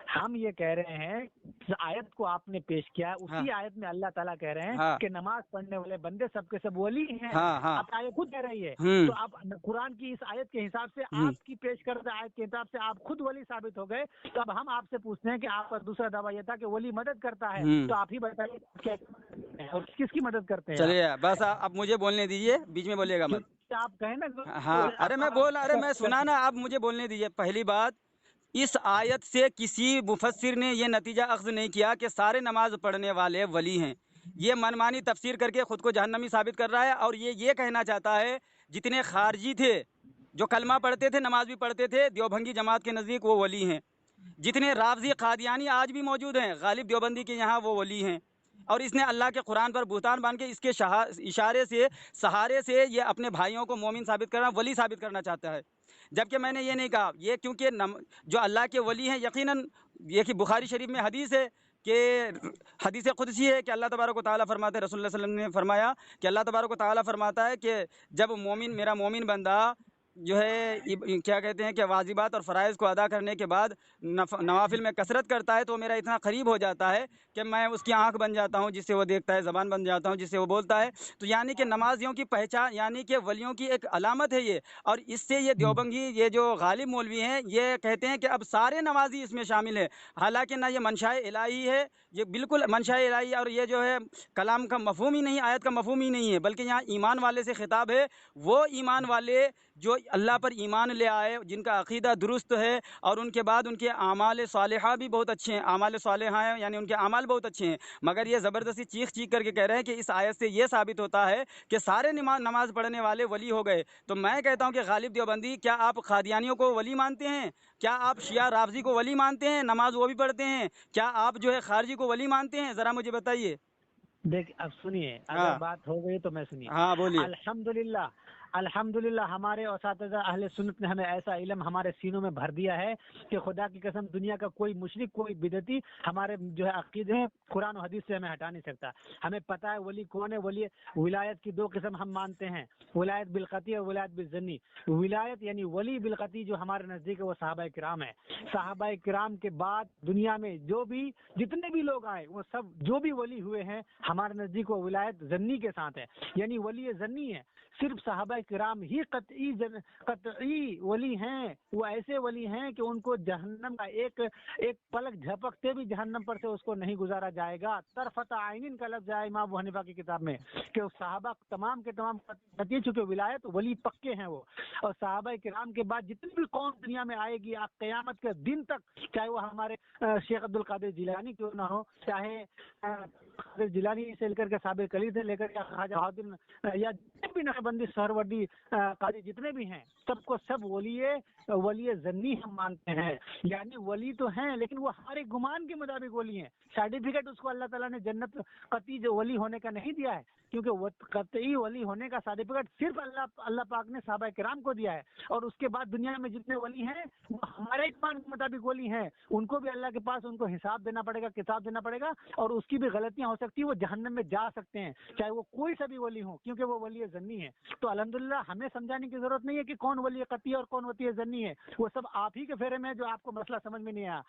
हम ये कह रहे हैं कि आयत को आपने पेश किया, उसी हाँ आयत में अल्लाह ताला कह रहे हैं हाँ कि नमाज पढ़ने वाले बंदे सबके सब वली हैं। हाँ हाँ, आप आयत खुद कह रही है, तो आप कुरान की इस आयत के हिसाब से, आपकी पेश करदा आयत के हिसाब से आप खुद वली साबित हो गए। तो अब हम आपसे पूछते हैं कि आपका दूसरा दावा यह था कि वली मदद करता है, तो आप ही बताइए क्या और किसकी मदद करते हैं आप? चलिए बस अब मुझे बोलने दीजिए, बीच में बोलिएगा मत। क्योंकि आप कहें ना हाँ, अरे मैं सुना ना, आप मुझे बोलने दीजिए। पहली बात, इस आयत से किसी मुफस्सिर ने ये नतीजा अख्ज़ नहीं किया कि सारे नमाज पढ़ने वाले वली हैं। ये मनमानी तफसीर करके खुद को जहन्नमी साबित कर रहा है, और ये कहना चाहता है जितने खारजी थे जो कलमा पढ़ते थे, नमाज भी पढ़ते थे, देवभंगी जमात के नज़दीक वो वली हैं। जितने रावजी कादियानी आज भी मौजूद हैं, गालिब देवबंदी के यहाँ, वो वली हैं। और इसने अल्लाह के कुरान पर बुहतान बांध के इसके इशारे से, सहारे से ये अपने भाइयों को मोमिन साबित करना, वली साबित करना चाहता है। जबकि मैंने ये नहीं कहा। ये क्योंकि जो अल्लाह के वली हैं, यकीनन ये कि बुखारी शरीफ में हदीस है कि हदीस कुदसी है कि अल्लाह तबारक व तआला फरमाते हैं, रसूलुल्लाह सल्लल्लाहु अलैहि वसल्लम ने फरमाया कि अल्लाह तबारक व तआला फरमाता है कि जब मोमिन, मेरा मोमिन बंदा जो है क्या कहते हैं कि वाजिबात और फ़राइज़ को अदा करने के बाद नवाफिल में कसरत करता है, तो मेरा इतना करीब हो जाता है कि मैं उसकी आंख बन जाता हूँ जिससे वो देखता है, ज़बान बन जाता हूँ जिससे वो बोलता है। तो यानी कि नमाजियों की पहचान, यानी कि वलियों की एक अलामत है ये। और इससे ये देवबंगी, ये जो गालिब मौलवी हैं, ये कहते हैं कि अब सारे नमाजी इसमें शामिल है। हालांकि ना ये मंशाए इलाही है, ये बिल्कुल मंशाए इलाही, और ये जो है कलाम का मफहूम ही नहीं, आयत का मफहूम ही नहीं है, बल्कि यहाँ ईमान वाले से खिताब है। वो ईमान वाले जो अल्लाह पर ईमान ले आए, जिनका अक़ीदा दुरुस्त है, और उनके बाद उनके आमाल सालिहा भी बहुत अच्छे हैं, आमाल सालिहा हैं यानी उनके आमाल बहुत अच्छे हैं। मगर ये ज़बरदस्ती चीख चीख करके कह रहे हैं कि इस आयत से ये साबित होता है कि सारे नमाज पढ़ने वाले वली हो गए। तो मैं कहता हूँ कि गालिब देवबंदी, क्या आप कादियानियों को वली मानते हैं? क्या आप शिया राफजी को वली मानते हैं? नमाज वो भी पढ़ते हैं। क्या आप जो है खारजी को वली मानते हैं? ज़रा मुझे बताइए। देख, अब सुनिए, अगर हाँ बात हो गई तो मैं सुनिए। हाँ, बोलिए। अल्हम्दुलिल्लाह, अल्हम्दुलिल्लाह हमारे उस्ताद अहले सुन्नत ने हमें ऐसा इल्म हमारे सीनों में भर दिया है कि खुदा की कसम दुनिया का कोई मुशरिक, कोई बिदती हमारे जो है अकीदे हैं कुरान और हदीस से हमें हटा नहीं सकता। हमें पता है वली कौन है। वली विलायत की दो किस्म हम मानते हैं, विलायत बिलकती और विलायत बिलजन्नी। विलायत यानी वली बिलकती जो हमारे नज़दीक है वो सहाबा किराम है। सहाबा किराम के बाद दुनिया में जो भी जितने भी लोग आए, वो सब जो भी वली हुए हैं हमारे नज़दीक वो विलायत जन्नी के साथ है, यानी वली जन्नी है। सिर्फ सहाबा किराम ही कतई वली हैं। वो ऐसे वली हैं कि उनको जहन्नम का एक पलक झपकते भी जहन्नम पर से उसको नहीं गुजारा जाएगा। तरफत आइनिन का लफ्ज़ है इमाम अबू हनीफा की किताब में कि सहाबा तमाम के तमाम कतई चुके विलायत वली पक्के हैं वो। और सहाबा किराम के बाद जितनी भी कौम दुनिया में आएगी आप क़यामत के दिन तक, चाहे वो हमारे शेख अब्दुल कादिर जिलानी क्यों ना हो, चाहे जिलानी से लेकर के साबिर कली से लेकर के ख्वाजा बहाउद्दीन या जितने भी नक्शबंदी सहरवर्दी कादी जितने भी हैं, सबको सब वली जन्नी हम मानते हैं। यानी वली तो हैं लेकिन वो हमारे गुमान के मुताबिक वली हैं। सर्टिफिकेट उसको अल्लाह ताला ने जन्नत कतई जो वली होने का नहीं दिया है, क्योंकि वो कतई वली होने का सर्टिफिकेट सिर्फ अल्लाह पाक ने सहाबा किराम को दिया है। और उसके बाद दुनिया में जितने वली हैं वो हमारे ईमान के मुताबिक वली हैं। उनको भी अल्लाह के पास उनको हिसाब देना पड़ेगा, किताब देना पड़ेगा, और उसकी भी गलतियां हो सकती है, वो जहन्नम में जा सकते हैं, चाहे वो कोई सा भी वली हो, क्योंकि वो वली जन्नी है। तो अल्हम्दुलिल्लाह हमें समझाने की जरूरत नहीं है कि कौन वली कतई और कौन वली जन्नी है। वो सब आप ही के फेरे में जो आपको मसला समझ में नहीं आया।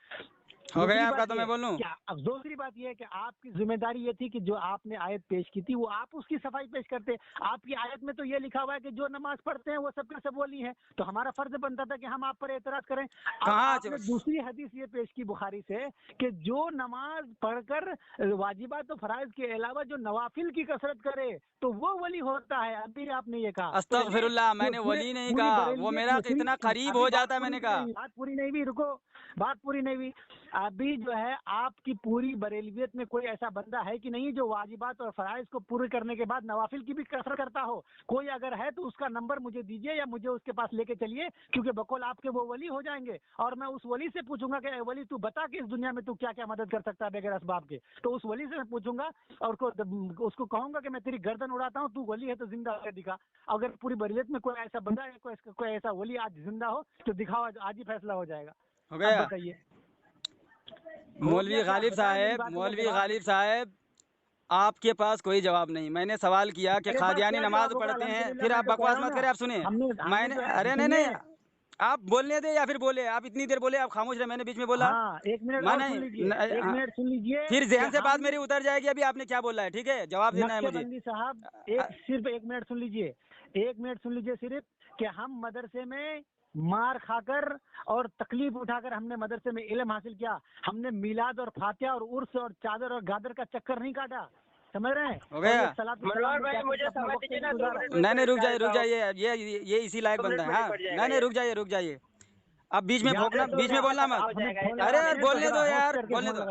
हो गया दूसरी आपका, बात तो ये मैं बोलूं? क्या, अब दूसरी बात ये है कि आपकी जिम्मेदारी ये थी कि जो आपने आयत पेश की थी वो आप उसकी सफाई पेश करते। आपकी आयत में तो ये लिखा हुआ है कि जो नमाज पढ़ते हैं वो सबके सब वली हैं, तो हमारा फर्ज बनता था कि हम आप पर एतराज करें। अब कहाँ आपने दूसरी हदीस ये पेश की बुखारी से कि जो नमाज पढ़कर वाजिबात और फराइज के अलावा जो नवाफिल की कसरत करे तो वो वली होता है। अभी आपने ये कहा, अस्तगफिरुल्लाह, मैंने वली नहीं कहा, वो मेरा इतना करीब हो जाता है, मैंने कहा। बात पूरी नहीं हुई, रुको, बात पूरी नहीं हुई। अभी जो है आपकी पूरी बरेलवियत में कोई ऐसा बंदा है कि नहीं जो वाजिबात और फराइज को पूरे करने के बाद नवाफिल की भी कसरत करता हो? कोई अगर है तो उसका नंबर मुझे दीजिए या मुझे उसके पास लेके चलिए, क्योंकि बकौल आपके वो वली हो जाएंगे और मैं उस वली से पूछूंगा कि ए वली तू बता कि इस दुनिया में तू क्या क्या मदद कर सकता है बगैर असबाब के। तो उस वली से मैं पूछूंगा और उसको कहूंगा कि मैं तेरी गर्दन उड़ाता हूँ, तू वली है तो जिंदा होकर दिखा। अगर पूरी बरेलियत में कोई ऐसा बंदा है, कोई ऐसा वली आज जिंदा हो तो दिखाओ, आज ही फैसला हो जाएगा। हो गया? बताइए मौलवी गालिब साहब, मौलवी गालिब साहब, आपके पास कोई जवाब नहीं। मैंने सवाल किया कि कादियानी नमाज पढ़ते हैं, फिर आप बकवास मत करें। आप सुनिए, मैंने, अरे नहीं, आप बोलने दे या फिर बोले। आप इतनी देर बोले, आप खामोश रहे, मैंने बीच में बोला। हाँ, एक मिनट और सुन लीजिए, एक मिनट सुन लीजिए, फिर ज़हन से बात मेरी उतर जाएगी। अभी आपने क्या बोला है, ठीक है, जवाब देना है मुझे। नक्शबंदी साहब, सिर्फ एक मिनट सुन लीजिए, एक मिनट सुन लीजिए सिर्फ, कि हम मदरसे में मार खाकर और तकलीफ उठाकर हमने मदरसे में इल्म हासिल किया। हमने मिलाद और फातिहा और उर्स और चादर और गादर का चक्कर नहीं काटा, समझ रहे हैं? हो गया? मनोहर भाई मुझे समझ दीजिए ना, नहीं, रुक जाइए, ये इसी लायक बंदा है। हाँ, नहीं, रुक जाइए। अब बीच में भोंकना, बीच में बोलना मत। अरे यार बोलने दो यार, बोलने दो।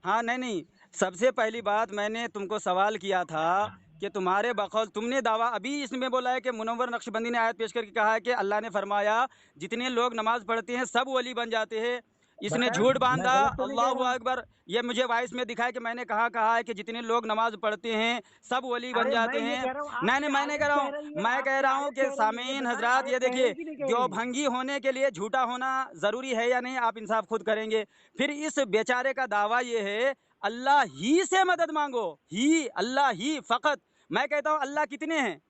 हाँ, नहीं, सबसे पहली बात मैंने तुमको सवाल किया था कि तुम्हारे बकौल तुमने दावा अभी इसमें बोला है कि मुनव्वर नक्शबंदी ने आयत पेश करके कहा है कि अल्लाह ने फरमाया जितने लोग नमाज पढ़ते हैं सब वली बन जाते हैं। इसने झूठ बांधा। अल्लाहु अकबर, ये मुझे वॉइस में दिखा है कि मैंने कहा है कि जितने लोग नमाज पढ़ते हैं सब वली बन जाते हैं। नहीं, मैं नहीं कह रहा हूँ, मैं कह रहा हूँ कि सामीन हजरात, ये देखिए, देवभंगी होने के लिए झूठा होना ज़रूरी है या नहीं, आप इंसाफ खुद करेंगे। फिर इस बेचारे का दावा ये है अल्लाह ही से मदद मांगो, ही, अल्लाह ही फ़कत। मैं कहता हूँ अल्लाह कितने हैं?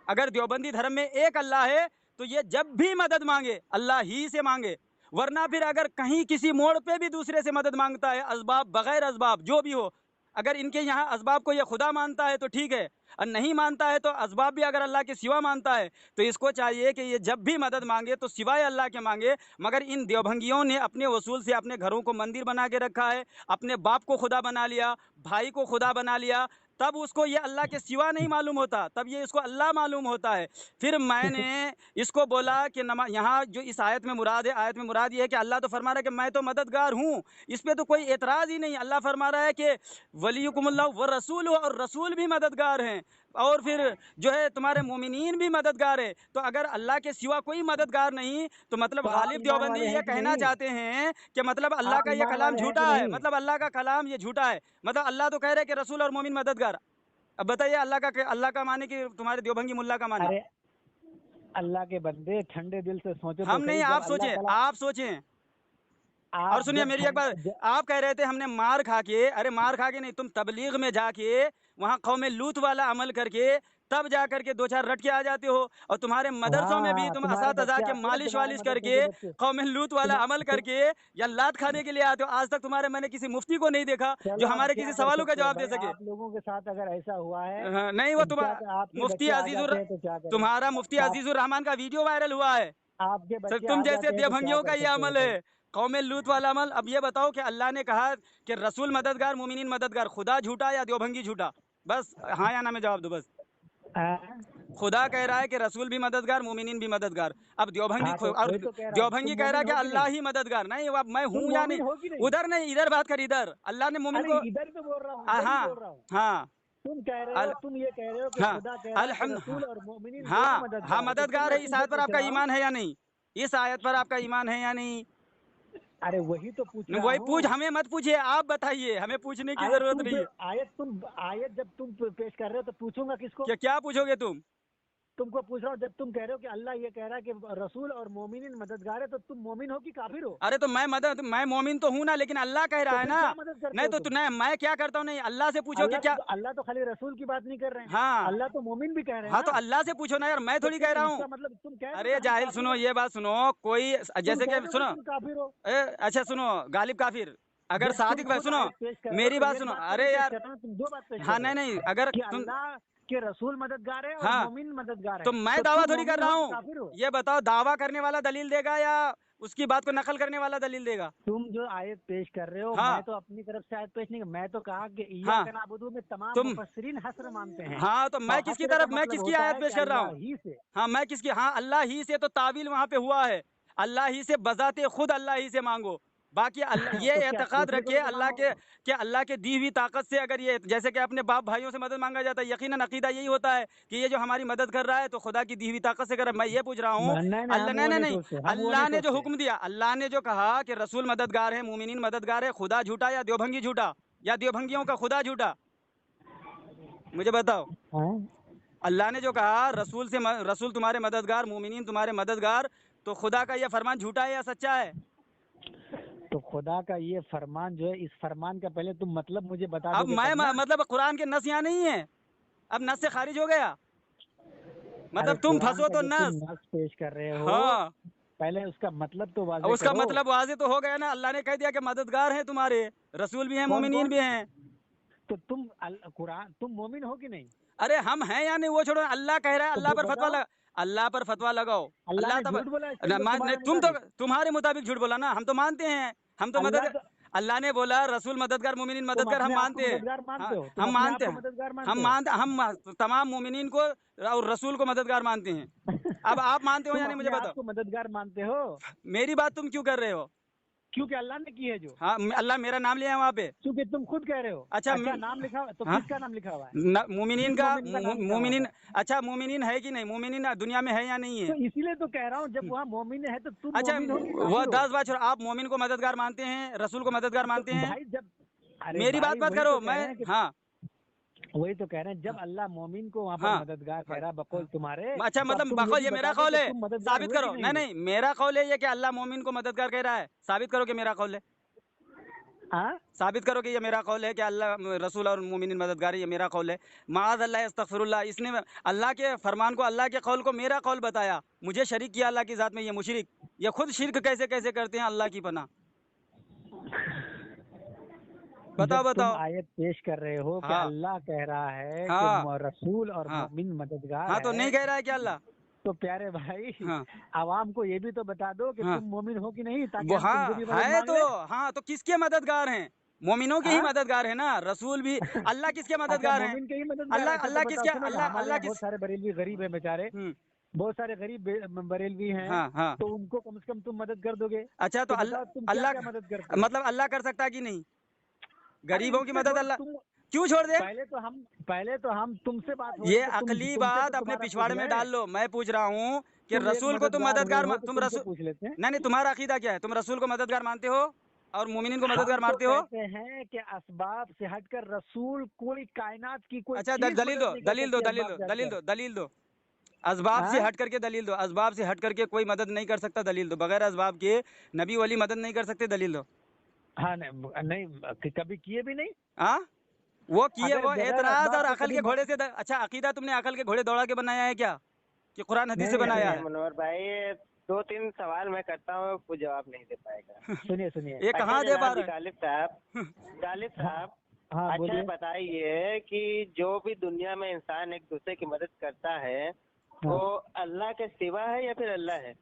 अगर देवबंदी धर्म में एक अल्लाह है तो ये जब भी मदद मांगे अल्लाह ही से मांगे, वरना फिर अगर कहीं किसी मोड़ पे भी दूसरे से मदद मांगता है, असबाब बगैर असबाब जो भी हो, अगर इनके यहाँ असबाब को ये खुदा मानता है तो ठीक है, और नहीं मानता है तो असबाब भी अगर अल्लाह के सिवा मानता है तो इसको चाहिए कि ये जब भी मदद मांगे तो सिवाय अल्लाह के मांगे। मगर इन देवभंगियों ने अपने वसूल से अपने घरों को मंदिर बना के रखा है, अपने बाप को खुदा बना लिया, भाई को खुदा बना लिया, तब उसको ये अल्लाह के सिवा नहीं मालूम होता, तब ये इसको अल्लाह मालूम होता है। फिर मैंने इसको बोला कि यहाँ जो इस आयत में मुराद है, आयत में मुराद ये है कि अल्लाह तो फरमा रहा है कि मैं तो मददगार हूँ, इस पर तो कोई एतराज़ ही नहीं। अल्लाह फरमा रहा है कि वलीयुकुमुल्लाह व रसूल, और रसूल भी मददगार हैं, और फिर जो है तुम्हारे मोमिनीन भी मददगार है। तो अगर अल्लाह के सिवा कोई मददगार नहीं तो मतलब गालिब देवबंदी ये कहना चाहते हैं कि मतलब अल्लाह का ये कलाम झूठा है, मतलब अल्लाह का कलाम ये झूठा है, मतलब अल्लाह तो कह रहे हैं कि रसूल और मोमिन मददगार। अब बताइए अल्लाह का माने कि तुम्हारे देवभंगी मुल्ला का माने? अरे अल्लाह के बंदे ठंडे दिल से सोचो। हम नहीं, आप सोचें। और सुनिए मेरी एक बात, आप कह रहे थे हमने मार खा के, अरे मार खा के नहीं, तुम तबलीग में जाके वहाँ कौमे लूत वाला अमल करके तब जा करके 2-4 रट के आ जाते हो, और तुम्हारे मदरसों में भी तुम असातिज़ा के मालिश वालिश करके कौमे लूत वाला अमल करके या लात खाने के लिए आते हो। आज तक तुम्हारे मैंने किसी मुफ्ती को नहीं देखा जो हमारे किसी सवालों का जवाब दे सके। आप लोगों के साथ अगर ऐसा हुआ है नहीं, वो मुफ्ती तुम्हारा मुफ्ती अजीजुर रहमान का वीडियो वायरल हुआ है, तुम जैसे देवभंगियों का ये अमल है, कौमे लूत वाला अमल। अब ये बताओ कि अल्लाह ने कहा कि रसूल मददगार, मोमिनीन मददगार, खुदा झूठा या देवभंगी झूठा? बस हाँ या ना में जवाब दो बस। खुदा कह रहा है कि रसूल भी मददगार, मोमिनीन भी मददगार। अब देवभंगी और देवभंगी कह रहा है कि अल्लाह ही मददगार। नहीं, अब मैं हूँ या नहीं, उधर नहीं, इधर बात कर, इधर अल्लाह ने मोमिन को, इधर पे बोल रहा हूँ। हाँ, तुम कह रहे हो, तुम ये कह रहे हो कि खुदा कह रहा है रसूल और मोमिनीन हाँ मददगार है। इस आयत पर आपका ईमान है या नहीं? इस आयत पर आपका ईमान है या नहीं? अरे वही तो पूछ, हमें मत पूछिए, आप बताइए, हमें पूछने की जरूरत नहीं है। आयत जब तुम पेश कर रहे हो तो पूछूंगा किसको? क्या पूछोगे तुम? تم کو پوچھ رہا ہوں، جب تم کہہ رہے ہو کہ اللہ یہ کہہ رہا ہے کہ رسول اور مومنین مددگار ہے، تو تم مومن ہو کہ کافر ہو؟ ارے تو میں مومن تو ہوں نا، لیکن اللہ کہہ رہا ہے نا. کیا مدد کرتے نہیں ہو تو تم؟ نہیں، میں کیا کرتا ہوں؟ نہیں، اللہ سے پوچھو کہ کیا. اللہ تو خالی رسول کی بات نہیں کر رہے ہیں، ہاں اللہ تو مومن بھی کہہ رہے ہیں ہاں، نا. تو اللہ سے پوچھو نا یار، میں تھوڑی کہہ رہا اس ہوں. کا مطلب تم کہہ رہے ہو ارے کہ ہم جاہل کافر سنو، ہیں؟ یہ بات سنو. کوئی تم جیسے کہہ کہ رہے ہو سنو، تم کافر ہو. اچھا سنو، غالب کافر اگر جب تم صادق بھائی خود سنو، آیت پیش کر رہے ہو میری تو بات ایک سنو. بات تو ارے نہیں پیش یار، کر رہا ہوں، تم دو بات پیش ہاں کر رہے نہیں ہو نہیں، اگر کہ تم، اللہ کے رسول مددگار ہے اور ہاں مومن مددگار ہے، تو میں تو دعویٰ تم تھوڑی کر مومن رہا ہو کہ ہوں. کافر ہو؟ یہ بتاؤ، دعویٰ کرنے والا دلیل دے گا یا اس کی بات کو نقل کرنے والا دلیل دے گا؟ تم جو آیت پیش کر رہے ہو، ہاں میں تو اپنی طرف سے آیت پیش نہیں کر، میں تو کہا کہ ہاں ایاک نعبدو میں تمام تم، مفسرین حصر مانتے ہیں، ہاں تو میں اور کس کی حصر کا طرف، میں مطلب کس کی ہوتا آیت ہے پیش کہ کر رہا اللہ ہوں؟ ہی سے. ہاں میں کس کی، ہاں اللہ ہی سے، تو تعویل وہاں پہ ہوا ہے. اللہ ہی سے بذات خود اللہ ہی سے مانگو. باقی اللہ تو یہ کیا اعتقاد دوسرے کو رکھے لے کے اللہ مانگو کے، گے؟ کہ اللہ کے دی ہوئی طاقت سے، اگر یہ جیسے کہ اپنے باپ بھائیوں سے مدد مانگا جاتا ہے، یقیناً عقیدہ یہی ہوتا ہے کہ یہ جو ہماری مدد کر رہا ہے تو خدا کی دی ہوئی طاقت سے کر رہا ہے. میں یہ پوچھ رہا ہوں، نہیں نہیں، اللہ ہم نہیں وہ نہیں نہیں نہیں، سوچتے، ہم وہ نہیں اللہ نے جو سوچتے. حکم دیا، اللہ نے جو کہا کہ رسول مددگار ہے، مومنین مددگار ہے، خدا جھوٹا یا دیوبھنگی جھوٹا یا دیوبھنگیوں کا خدا جھوٹا؟ مجھے بتاؤ. ہاں؟ اللہ نے جو کہا رسول سے، رسول تمہارے مددگار، مومنین تمہارے مددگار، تو خدا کا یہ فرمان جھوٹا ہے یا سچا ہے؟ تو خدا کا یہ فرمان جو ہے، اس فرمان کا پہلے تم مطلب مجھے بتا اب دو گے میں تب نا. مطلب قرآن کے نص یہاں نہیں ہے، اب نص سے خارج ہو گیا. ارے مطلب تم قرآن پھنسو کا تو جو تم نص. نص پیش کر رہے ہو، ہاں، پہلے اس کا مطلب تو واضح اس کا کرو. مطلب واضح تو ہو گیا نا. اللہ نے کہہ دیا کہ مددگار ہیں تمہارے، رسول بھی ہیں، کون مومنین کون؟ بھی ہیں. تو تم قرآن، تم مومن ہو کہ نہیں؟ ارے ہم ہیں یا نہیں وہ چھوڑو، اللہ کہہ رہا ہے، تو اللہ پر فتویٰ بتاؤ، لگا، اللہ پر فتویٰ لگاؤ. اللہ اللہ نے تب جھوٹ بولا اس کے اندر نہیں، تمہارے تم تو مطابق؟ تمہارے مطابق جھوٹ بولا نا. ہم تو مانتے ہیں، ہم تو اللہ مدد، تو، اللہ نے بولا رسول مددگار، مومنین تم مددگار، ہم اپنے آپ کو مانتے ہیں. مددگار ہاں مانتے ہو؟ تم ہم اپنے آپ مانتے کو ہیں، مددگار ہم مانتے ہو؟ مانتے، ہم تمام مومنین کو اور رسول کو مددگار مانتے ہیں. اب آپ مانتے ہو یا تم نہیں مجھے اپنے بتاؤ. آپ کو مددگار مانتے ہو میری بات تم کیوں کر رہے ہو؟ کیونکہ اللہ نے کی ہے جو. ہاں اللہ میرا نام لیا ہے وہاں پہ. کیونکہ تم خود کہہ رہے ہو. اچھا اچھا نام لکھا ہوا تو ہاں، کس کا نام لکھا ہوا ہے؟ مومنین کس کا، مومن کا نام لکھا ہوا مومنین. ہے؟ اچھا مومنین ہے کہ نہیں؟ مومنین دنیا میں ہے یا نہیں تو ہے؟ اسی لیے تو کہہ رہا ہوں، جب وہاں مومن ہے تو تم اچھا مومن ہو کہ وہ کافر ہو؟ 10 بات چھوڑو، آپ مومن کو مددگار مانتے ہیں، رسول کو مددگار تو مانتے ہیں؟ بھائی جب، ارے میری بات بھائی مت وہی تو کرو. کہہ میں رہے ہیں کہ، ہاں وہی تو کہہ رہے ہیں جب اللہ مومن کو وہاں پر ہاں مددگار کہہ رہا بقول تمہارے، اچھا تو اب مطلب تم یہ بقول، بھی یہ میرا بتا دو قول کہ ہے، تم مددگار ثابت ہوئے کہ کرو. نہیں نہیں ہوئے. نہیں، میرا قول ہے یہ کہ اللہ مومن کو مددگار کہہ رہا ہے. ثابت کرو کہ میرا قول ہے. ہاں؟ ثابت کرو کہ یہ میرا قول ہے کہ اللہ رسول اور مومنین مددگار ہے. یہ میرا قول ہے. معاذ اللہ، استغفر اللہ. اس نے اللہ کے فرمان کو، اللہ کے قول کو میرا قول بتایا، مجھے شریک کیا اللہ کی ذات میں. یہ مشرک، یہ خود شرک کیسے کیسے کرتے ہیں اللہ کی پناہ. جب بتاؤ تم بتاؤ. آیت پیش کر رہے ہو کہ ہاں اللہ کہہ رہا ہے کہ ہاں رسول اور ہاں مومن مددگار ہاں، تو ہے، نہیں کہہ رہا ہے کہ اللہ. تو پیارے بھائی ہاں عوام کو یہ بھی تو بتا دو کہ ہاں تم مومن ہو کہ نہیں، تاکہ وہ ہم تم سے ہاں بھی مدد ہے مانگ تو. لیں. ہاں تو کس کے مددگار ہیں؟ مومنوں کے ہی ہاں؟ مددگار ہیں نا. رسول بھی، اللہ کس کے اچھا مددگار ہیں؟ مومن کے ہی مددگار ہے. اللہ، اچھا تو اللہ کس بتاؤ، کے، سنو نا، اللہ ہمارے اللہ یہاں بہت کس. سارے بریلوی غریب ہیں بیچارے، ہوں بہت سارے غریب بریلوی ہیں، ہاں ہاں. تو ان کو کم سے کم تم مدد کر دو گے. اچھا تو تو بتاؤ تم کیا کیا اللہ، مدد کرتے ہو؟ مطلب اللہ کر سکتا ہے کہ نہیں؟ ارے غریبوں اس کی سے مدد چھوڑو، اللہ تم کیوں چھوڑ دے؟ پہلے تو ہم تم سے بات ہو رہی ہے یہ کہ عقلی تم سے بات تو اپنے تمہارا پوچھ پچھواڑے میں لیں. ڈال لو. میں پوچھ رہا ہوں کہ تم ایک رسول کو تم ہوئے مددگار ہو تو تم تم سے رسول، پوچھ لیتے ہیں. نہیں نہیں، تمہارا عقیدہ کیا ہے؟ تم رسول کو مددگار مانتے ہو اور مومنین کو ہم مددگار تو مانتے ہو؟ کہتے ہیں کہ اسباب سے ہٹ کر رسول کوئی کائنات کی کوئی اچھا چیز دلیل مدد دو، نہیں کر دلیل دو، سکتی دلیل اسباب دو، سے ہٹ دلیل کر. دو، دلیل دو. اسباب سے ہاں؟ ہٹ کر کے دلیل دو. اسباب سے ہٹ کر کے کوئی مدد نہیں کر سکتا، دلیل دو. بغیر اسباب کے نبی ولی مدد نہیں کر سکتے، دلیل دو. ہاں نہیں کبھی کیے بھی نہیں. ہاں وہ کیے، اگر وہ بغیر اعتراض اور اسباب کے عقل کبھی کے گھوڑے سے اچھا عقیدہ تم نے عقل کے گھوڑے دوڑا کے بنایا ہے کیا کہ قرآن حدیث سے نہیں بنایا سنیے ہے؟ منور بھائی 2-3 سوال میں کرتا ہوں، کوئی جواب نہیں دے پائے گا. سنیے. یہ اچھا کہاں دے پا جناب رہے غالب صاحب، ہاں اچھا بولیے. بتائیے کہ جو بھی دنیا میں انسان ایک دوسرے کی مدد کرتا ہے وہ اللہ کے سوا ہے یا پھر اللہ ہے؟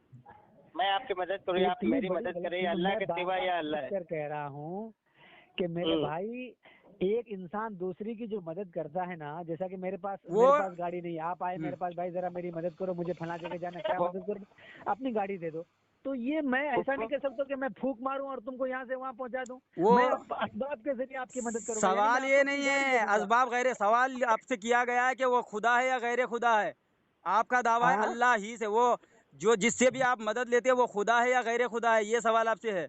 میں آپ کی مدد کروں یا آپ میری مدد کریں، یا اللہ کے سوا یا اللہ ہے؟ کہہ رہا ہوں کہ میرے بھائی، ایک انسان دوسری کی جو مدد کرتا ہے نا، جیسا کہ میرے پاس گاڑی نہیں ہے، آپ آئے میرے پاس، بھائی ذرا میری مدد کرو، مجھے فلاں جگہ جانا، کیا مدد کرو؟ اپنی گاڑی دے دو. تو یہ میں ایسا نہیں کہہ سکتا کہ میں پھونک ماروں اور تم کو یہاں سے وہاں پہنچا دوں. وہ میں اسباب کے ذریعے آپ کی مدد کروں گا، یعنی میں سوال آپ یہ کو اپنی نہیں گاڑی ہے دے دوں گا. اسباب غیر، سوال آپ سے کیا گیا ہے کہ وہ خدا ہے یا غیر خدا ہے. آپ کا دعویٰ ہے ہاں؟ اللہ ہی سے، وہ جو جس سے بھی آپ مدد لیتے ہیں وہ خدا ہے یا غیر خدا ہے، یہ سوال آپ سے ہے.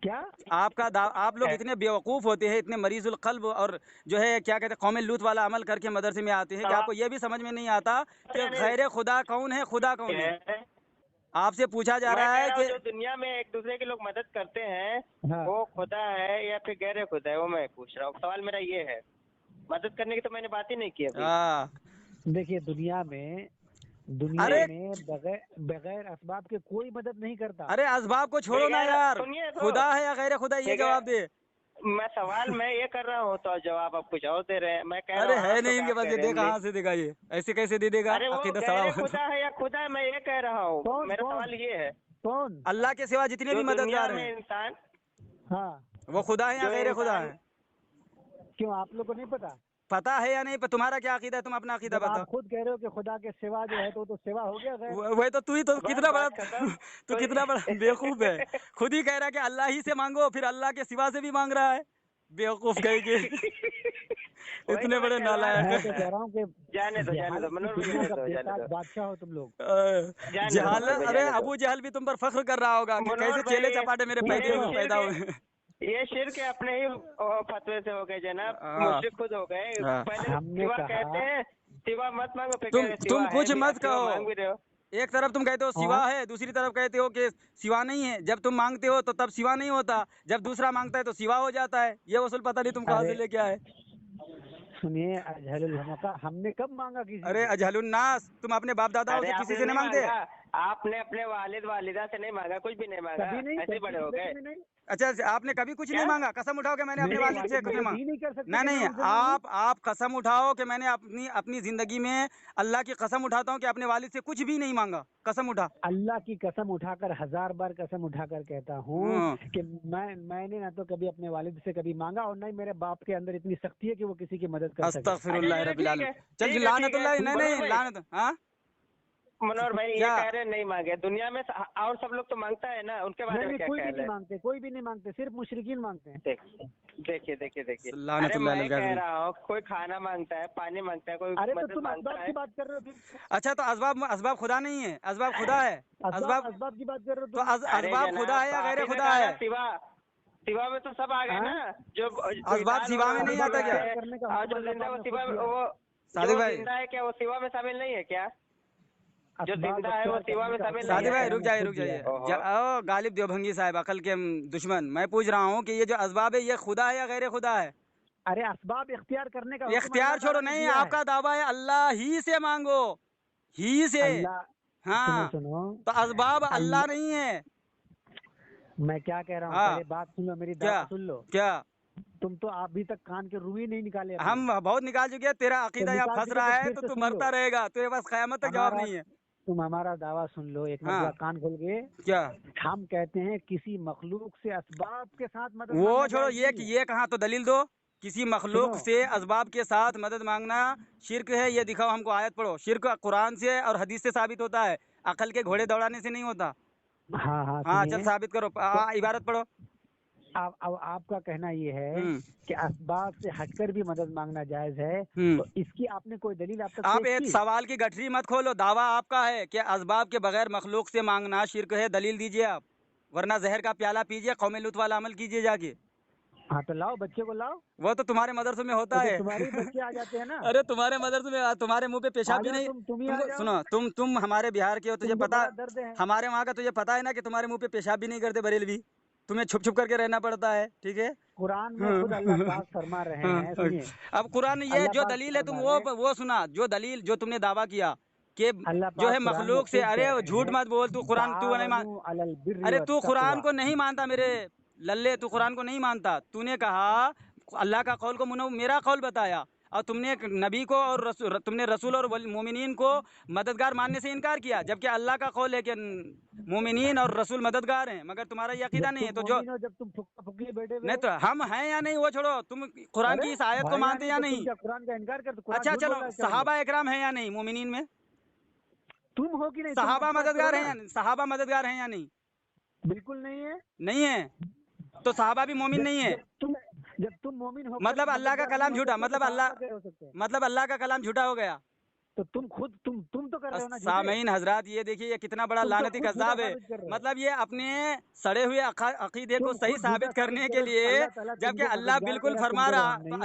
کیا آپ لوگ اتنے بیوقوف ہوتے ہیں، اتنے مریض القلب، اور جو ہے کیا کہتے ہیں قوم لوط والا عمل کر کے مدرسے میں آتے ہیں کہ آپ کو یہ بھی سمجھ میں نہیں آتا کہ غیر خدا کون ہے، خدا کون ہے؟ آپ سے پوچھا جا رہا ہے کہ جو دنیا میں ایک دوسرے کے لوگ مدد کرتے ہیں ہاں وہ خدا ہے یا پھر غیر خدا ہے، وہ میں پوچھ رہا ہوں. سوال میرا یہ ہے، مدد کرنے کی تو میں نے بات ہی نہیں کی ابھی. ہاں دیکھیے دنیا میں بغیر اسباب کے کوئی مدد نہیں کرتا. ارے اسباب کو چھوڑو نا یار، سنیے تو، خدا ہے یا غیر خدا یہ ٹھیک ہے، جواب دے. میں سوال میں یہ کر رہا ہوں تو جواب آپ کچھ اور دے رہے ہیں. میں کہہ رہا ارے ہوں ہے نہیں ان کے پاس، یہ دے کہاں سے دے گا، یہ ایسے کیسے دے دے گا؟ ارے وہ عقیدہ سڑا غیر ہوا. خدا ہے یا خدا ہے، میں یہ کہہ رہا ہوں. کون؟ میرا سوال یہ ہے، کون؟ اللہ کے سوا جتنے بھی جو دنیا مددگار میں ہیں انسان، ہاں وہ خدا ہے یا جو غیر خدا انسان- ہے؟ کیوں آپ لوگ کو نہیں پتا؟ پتا ہے یا نہیں؟ تمہارا کیا عقیدہ ہے؟ تم اپنا عقیدہ جب بتاؤ. آپ خود کہہ رہے ہو کہ خدا کے سوا جو ہے تو سوا ہو گیا غیر. وہی تو ہی تو کتنا بڑا بات ختم. تو کتنا بڑا بیوقوف ہے، خود ہی کہہ رہا ہے کہ اللہ ہی سے مانگو، پھر اللہ کے سوا سے بھی مانگ رہا ہے. بیوقوف کہے کہ اتنے بڑے میں نالائق. تو کہہ رہا ہوں کہ جانے دو منور بھائی، دنیا جانے کا دو، بے جانے تاج دو. بادشاہ ہو تم لوگ. جہالت. ارے ابو جہل بھی تم پر فخر کر رہا ہوگا کہ منور کیسے بھائی، چیلے چپاٹے میرے پیدا ہوئے. یہ شرک اپنے ہی فتوے سے ہو گئے جناب، ہاں. مشرک خود ہو گئے. ہاں. پہلے ہم نے سوا کہا- کہتے ہیں، سوا مت مانگو، پھر تم کہہ رہے سوا ہے کچھ بھی، مت اب سوا کہو. مانگ بھی رہے ہو. ایک طرف تم کہتے ہو سوا ہے، دوسری طرف کہتے ہو کہ سوا نہیں ہے. جب تم مانگتے ہو تو تب سوا نہیں ہوتا، جب دوسرا مانگتا ہے تو سوا ہو جاتا ہے. یہ اصول پتہ نہیں تم کہاں سے لے کے آئے. سنیے اجہل الحمقہ، ہم نے کب مانگا کسی ارے سے؟ اجہل الناس، تم اپنے باپ داداؤں ارے سے آپ کسی نے سے نہیں نہیں مانگتے؟ مانگا، آپ نے اپنے والد والدہ سے نہیں مانگا، کچھ بھی نہیں مانگا، کبھی نہیں، ایسے بڑے ہو گئے. نہیں. اچھا آپ نے کبھی کچھ نہیں کیا؟ مانگا؟ قسم اٹھاؤ کہ میں نے اپنے والد سے کچھ نہیں مانگا. نہیں کر سکتے. نہیں آپ قسم اٹھاؤ کہ میں نے اپنی زندگی میں اللہ کی قسم اٹھاتا ہوں کہ اپنے والد سے کچھ بھی نہیں مانگا. قسم اٹھا. اللہ کی قسم اٹھا کر 1000 بار قسم اٹھا کر کہتا ہوں کہ میں نے نہ تو کبھی اپنے والد سے کبھی مانگا، اور نہ ہی میرے باپ کے اندر اتنی سختی ہے کہ وہ کسی کی مدد کر سکے. استغفر اللہ رب العالمین. چل لعنت اللہ. نہیں لعنت. ہاں منور بھائی یہ کہہ رہے نہیں مانگے. دنیا میں اور سب لوگ تو مانگتا ہے نا، ان کے بارے میں کیا کوئی بھی خیال نہیں ہے؟ مانگتے، کوئی بھی نہیں مانگتے، صرف مشرکین مانگتے ہیں. دیکھیے لعنت اللہ میں علیہ. کہہ رہا ہوں کوئی کھانا مانگتا ہے، پانی مانگتا ہے، کوئی ارے تو مدد تم مانگتا اسباب ہے. کی بات کر رہے ہو پھر. اچھا تو اسباب خدا نہیں ہے؟ اسباب خدا ہے. اسباب کی بات کر رہے ہو تو تم. اسباب خدا ہے یا غیر خدا ہے؟ سوا میں تو سب آ گئے نا. جو اسباب سوا میں نہیں آتا کیا؟ اور جو زندہ وہ سوا میں، وہ صادق بھائی زندہ ہے کیا وہ سوا میں شامل نہیں ہے کیا؟ جو زندہ ہے وہ سوا میں شامل نہیں صادق ہے. بھائی رک جائیے. غالب دیوبھنگی صاحب، عقل کے دشمن، میں پوچھ رہا ہوں کہ یہ جو اسباب ہے یہ خدا ہے یا غیر خدا ہے؟ ارے اسباب اختیار کرنے کا حکم اختیار اللہ چھوڑو. تعالیٰ نے نہیں، دیا آپ کا دعویٰ ہے اللہ ہی سے مانگو، ہی سے. اللہ. ہاں سنو تو اسباب اللہ نہیں ہے. میں کیا کہہ رہا ہوں، ہاں. پہلے بات سن لو، میری کیا دعوت سن لو. کیا تم تو ابھی تک کان کے روئی نہیں نکالے اپنے. ہم بہت نکال چکے ہیں. تیرا عقیدہ یا پھنس رہا ہے تو مرتا رہے گا، تیرے پاس قیامت تک جواب نہیں ہے. تم ہمارا دعویٰ سن لو ایک ہاں. مرتبہ کان کھول کے. کیا ہم کہتے ہیں کسی مخلوق سے اسباب کے ساتھ مدد وہ مانگنا چھوڑو، جائز نہیں ہے. یہ کہاں تو دلیل دو. کسی مخلوق سنو. سے اسباب کے ساتھ مدد مانگنا شرک ہے، یہ دکھاؤ ہم کو. آیت پڑھو. شرک قرآن سے اور حدیث سے ثابت ہوتا ہے، عقل کے گھوڑے دوڑانے سے نہیں ہوتا. ہاں چل ثابت کرو. عبارت پڑھو. اب آپ کا کہنا یہ ہے کہ اسباب سے ہٹ کر بھی مدد مانگنا جائز ہے، تو اس کی آپ نے کوئی دلیل آپ تک آپ پیش ایک کی؟ سوال کی گٹھری مت کھولو. دعویٰ آپ کا ہے کہ اسباب کے بغیر مخلوق سے مانگنا شرک ہے. دلیل دیجئے آپ، ورنہ زہر کا پیالہ پیجئے، قوم لوط والا عمل کیجئے جا کے. ہاں تو لاؤ، بچے کو لاؤ. وہ تو تمہارے مدرسے میں ہوتا ہے. تمہارے بچے آ جاتے ہیں نا. ارے تمہارے مدرسے میں تمہارے منہ پہ پیشاب بھی نہیں. تم ہی آ جاؤ. سنو، تم ہمارے بہار کے ہو، تجھے پتا، درد ہے ہمارے وہاں کا تجھے پتا ہے نا کہ تمہارے منہ پہ پیشاب بھی نہیں کرتے بریلوی. تمہیں چھپ چھپ کر کے رہنا پڑتا ہے. ٹھیک ہے، قرآن میں خود اللہ پاک فرما رہے ہیں. سنیے، اب قرآن یہ جو دلیل ہے تم وہ سنا. جو دلیل جو تم نے دعویٰ کیا کہ جو ہے مخلوق سے، ارے جھوٹ مت بول. تو قرآن تو نہیں مان. ارے تو قرآن کو نہیں مانتا میرے للے، تو قرآن کو نہیں مانتا. تو نے کہا اللہ کا قول کو میرا قول بتایا، اور تم نے نبی کو اور تم نے رسول اور مومنین کو مددگار ماننے سے انکار کیا، جبکہ اللہ کا قول ہے کہ مومنین اور رسول مددگار ہیں، مگر تمہارا یہ عقیدہ نہیں ہے. تو جو جب تم پھکی بیٹھے نہیں تو ہم ہیں یا نہیں وہ چھوڑو. تم قرآن کی اس آیت کو مانتے یا نہیں؟ قرآن کا انکار کرتے. اچھا چلو، صحابہ اکرام ہیں یا نہیں مومنین میں؟ تم ہو کہ نہیں؟ صحابہ مددگار ہیں یا نہیں؟ صحابہ مددگار ہیں یا نہیں؟ بالکل نہیں ہے. نہیں ہے تو صحابہ بھی مومن نہیں ہے. جب تم مومن ہو، مطلب اللہ کا کلام جھوٹا، مطلب اللہ کا کلام جھوٹا ہو گیا. तो तुम खुद तुम तो कर रहे हो ना। सामीन हजरात, ये देखिए ये कितना बड़ा लानती कज़्ज़ाब है। मतलब ये अपने सड़े हुए अकीदे को सही साबित करने के लिए, जबकि अल्लाह बिल्कुल फरमा रहा, तो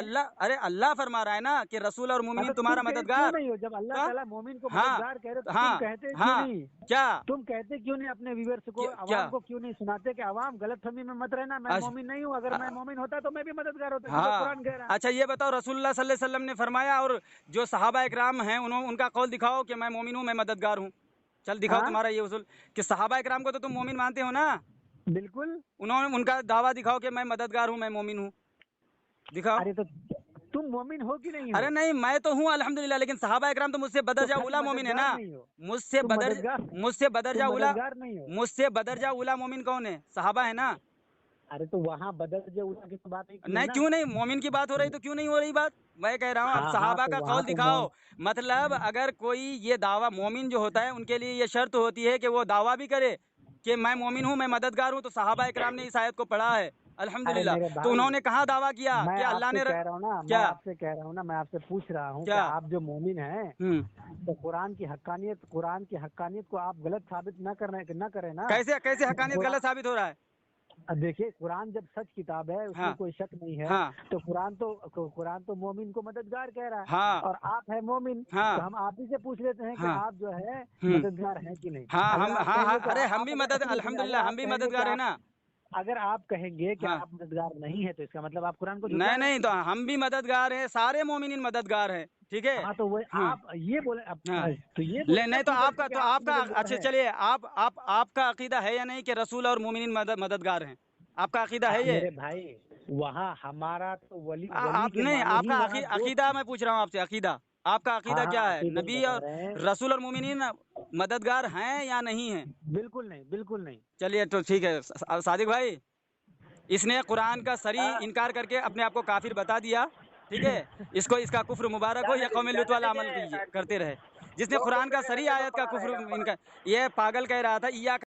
अल्लाह फरमा रहा है ना कि रसूल और मोमिन तुम्हारा मददगार। जब अल्लाह ताला मोमिन को हाँ, मददगार कह रहे तो हाँ, तुम कहते क्यों हाँ, नहीं? क्या तुम कहते क्यों नहीं अपने व्यूअर्स को, अवाम को क्यों नहीं सुनाते कि अवाम गलतफहमी में मत रहना, मैं मोमिन नहीं हूँ, अगर मैं मोमिन होता तो मैं भी मददगार होता। हाँ, कुरान कह रहा है। अच्छा ये बताओ, रसूलुल्लाह सल्लल्लाहु अलैहि वसल्लम ने फरमाया और जो सहाबा इकराम हैं उनका कौल दिखाओ कि मैं मोमिन हूँ, मैं मददगार हूँ। चल दिखाओ तुम्हारा ये उसूल कि सहाबा इकराम को तो तुम मोमिन मानते हो ना। बिल्कुल। उन्होंने उनका दावा दिखाओ कि मैं मददगार हूँ, मैं मोमिन हूँ, दिखाओ। अरे तो तुम मोमिन हो कि नहीं हो? अरे नहीं, मैं तो हूँ अल्हम्दुलिल्लाह, लेकिन सहाबा इकराम तो मुझसे बदरजा उला मोमिन है ना। मुझसे बदरजा उला मोमिन कौन है? सहाबा है ना। अरे तो वहाँ बदरजा उला की तो बात नहीं, क्यों नहीं? मोमिन की बात हो रही तो क्यों नहीं हो रही बात? मैं कह रहा हूँ आप सहाबा का कौल दिखाओ। मतलब अगर कोई ये दावा, मोमिन जो होता है उनके लिए ये शर्त होती है कि वो दावा भी करे कि मैं मोमिन हूँ, मैं मददगार हूँ, तो सहाबा इकराम ने इस आयत को पढ़ा है अल्हम्दुलिल्लाह। तो उन्होंने कहाँ दावा किया कि अल्लाह ने? कह रहा हूँ ना, क्या मैं आपसे कह रहा हूँ ना, मैं आपसे पूछ रहा हूँ कि आप जो मोमिन हैं तो कुरान की हक्कानियत को आप गलत साबित न करें ना। कैसे हक्कानियत गलत साबित हो रहा है? देखिए, कुरान जब सच किताब है, उसमें कोई शक नहीं है। तो कुरान तो मोमिन को मददगार कह रहा है, और आप है मोमिन। तो हम आप ही से पूछ लेते हैं कि आप जो है मददगार हैं कि नहीं। अरे हम भी अल्हम्दुलिल्लाह हम भी मददगार है ना। अगर आप कहेंगे कि आप मददगार नहीं है तो इसका मतलब आप कुरान को नहीं, तो हम भी मददगार हैं, सारे मोमिनीन मददगार हैं, ठीक है। हाँ, तो वो आप ये बोले, तो ये नहीं, तो आपका अच्छा चलिए, आपका अकीदा है या नहीं कि रसूल और मोमिनीन मददगार हैं? आपका अकीदा है ये? मेरे भाई, वहाँ हमारा तो वली नहीं, आपका अकीदा मैं पूछ रहा हूँ आपसे, अकीदा आपका अकीदा क्या है? नबी और रसूल और मोमिनीन मददगार हैं या नहीं है? बिल्कुल नहीं। चलिए तो ठीक है सादिक भाई, इसने कुरान का सरी इनकार करके अपने आप को काफिर बता दिया, ठीक है। इसका कुफ्र मुबारक हो, या कौम लूत वाला अमल करते रहे। जिसने कुरान का सरी आयत का कुफ्र, इनका ये पागल कह रहा था,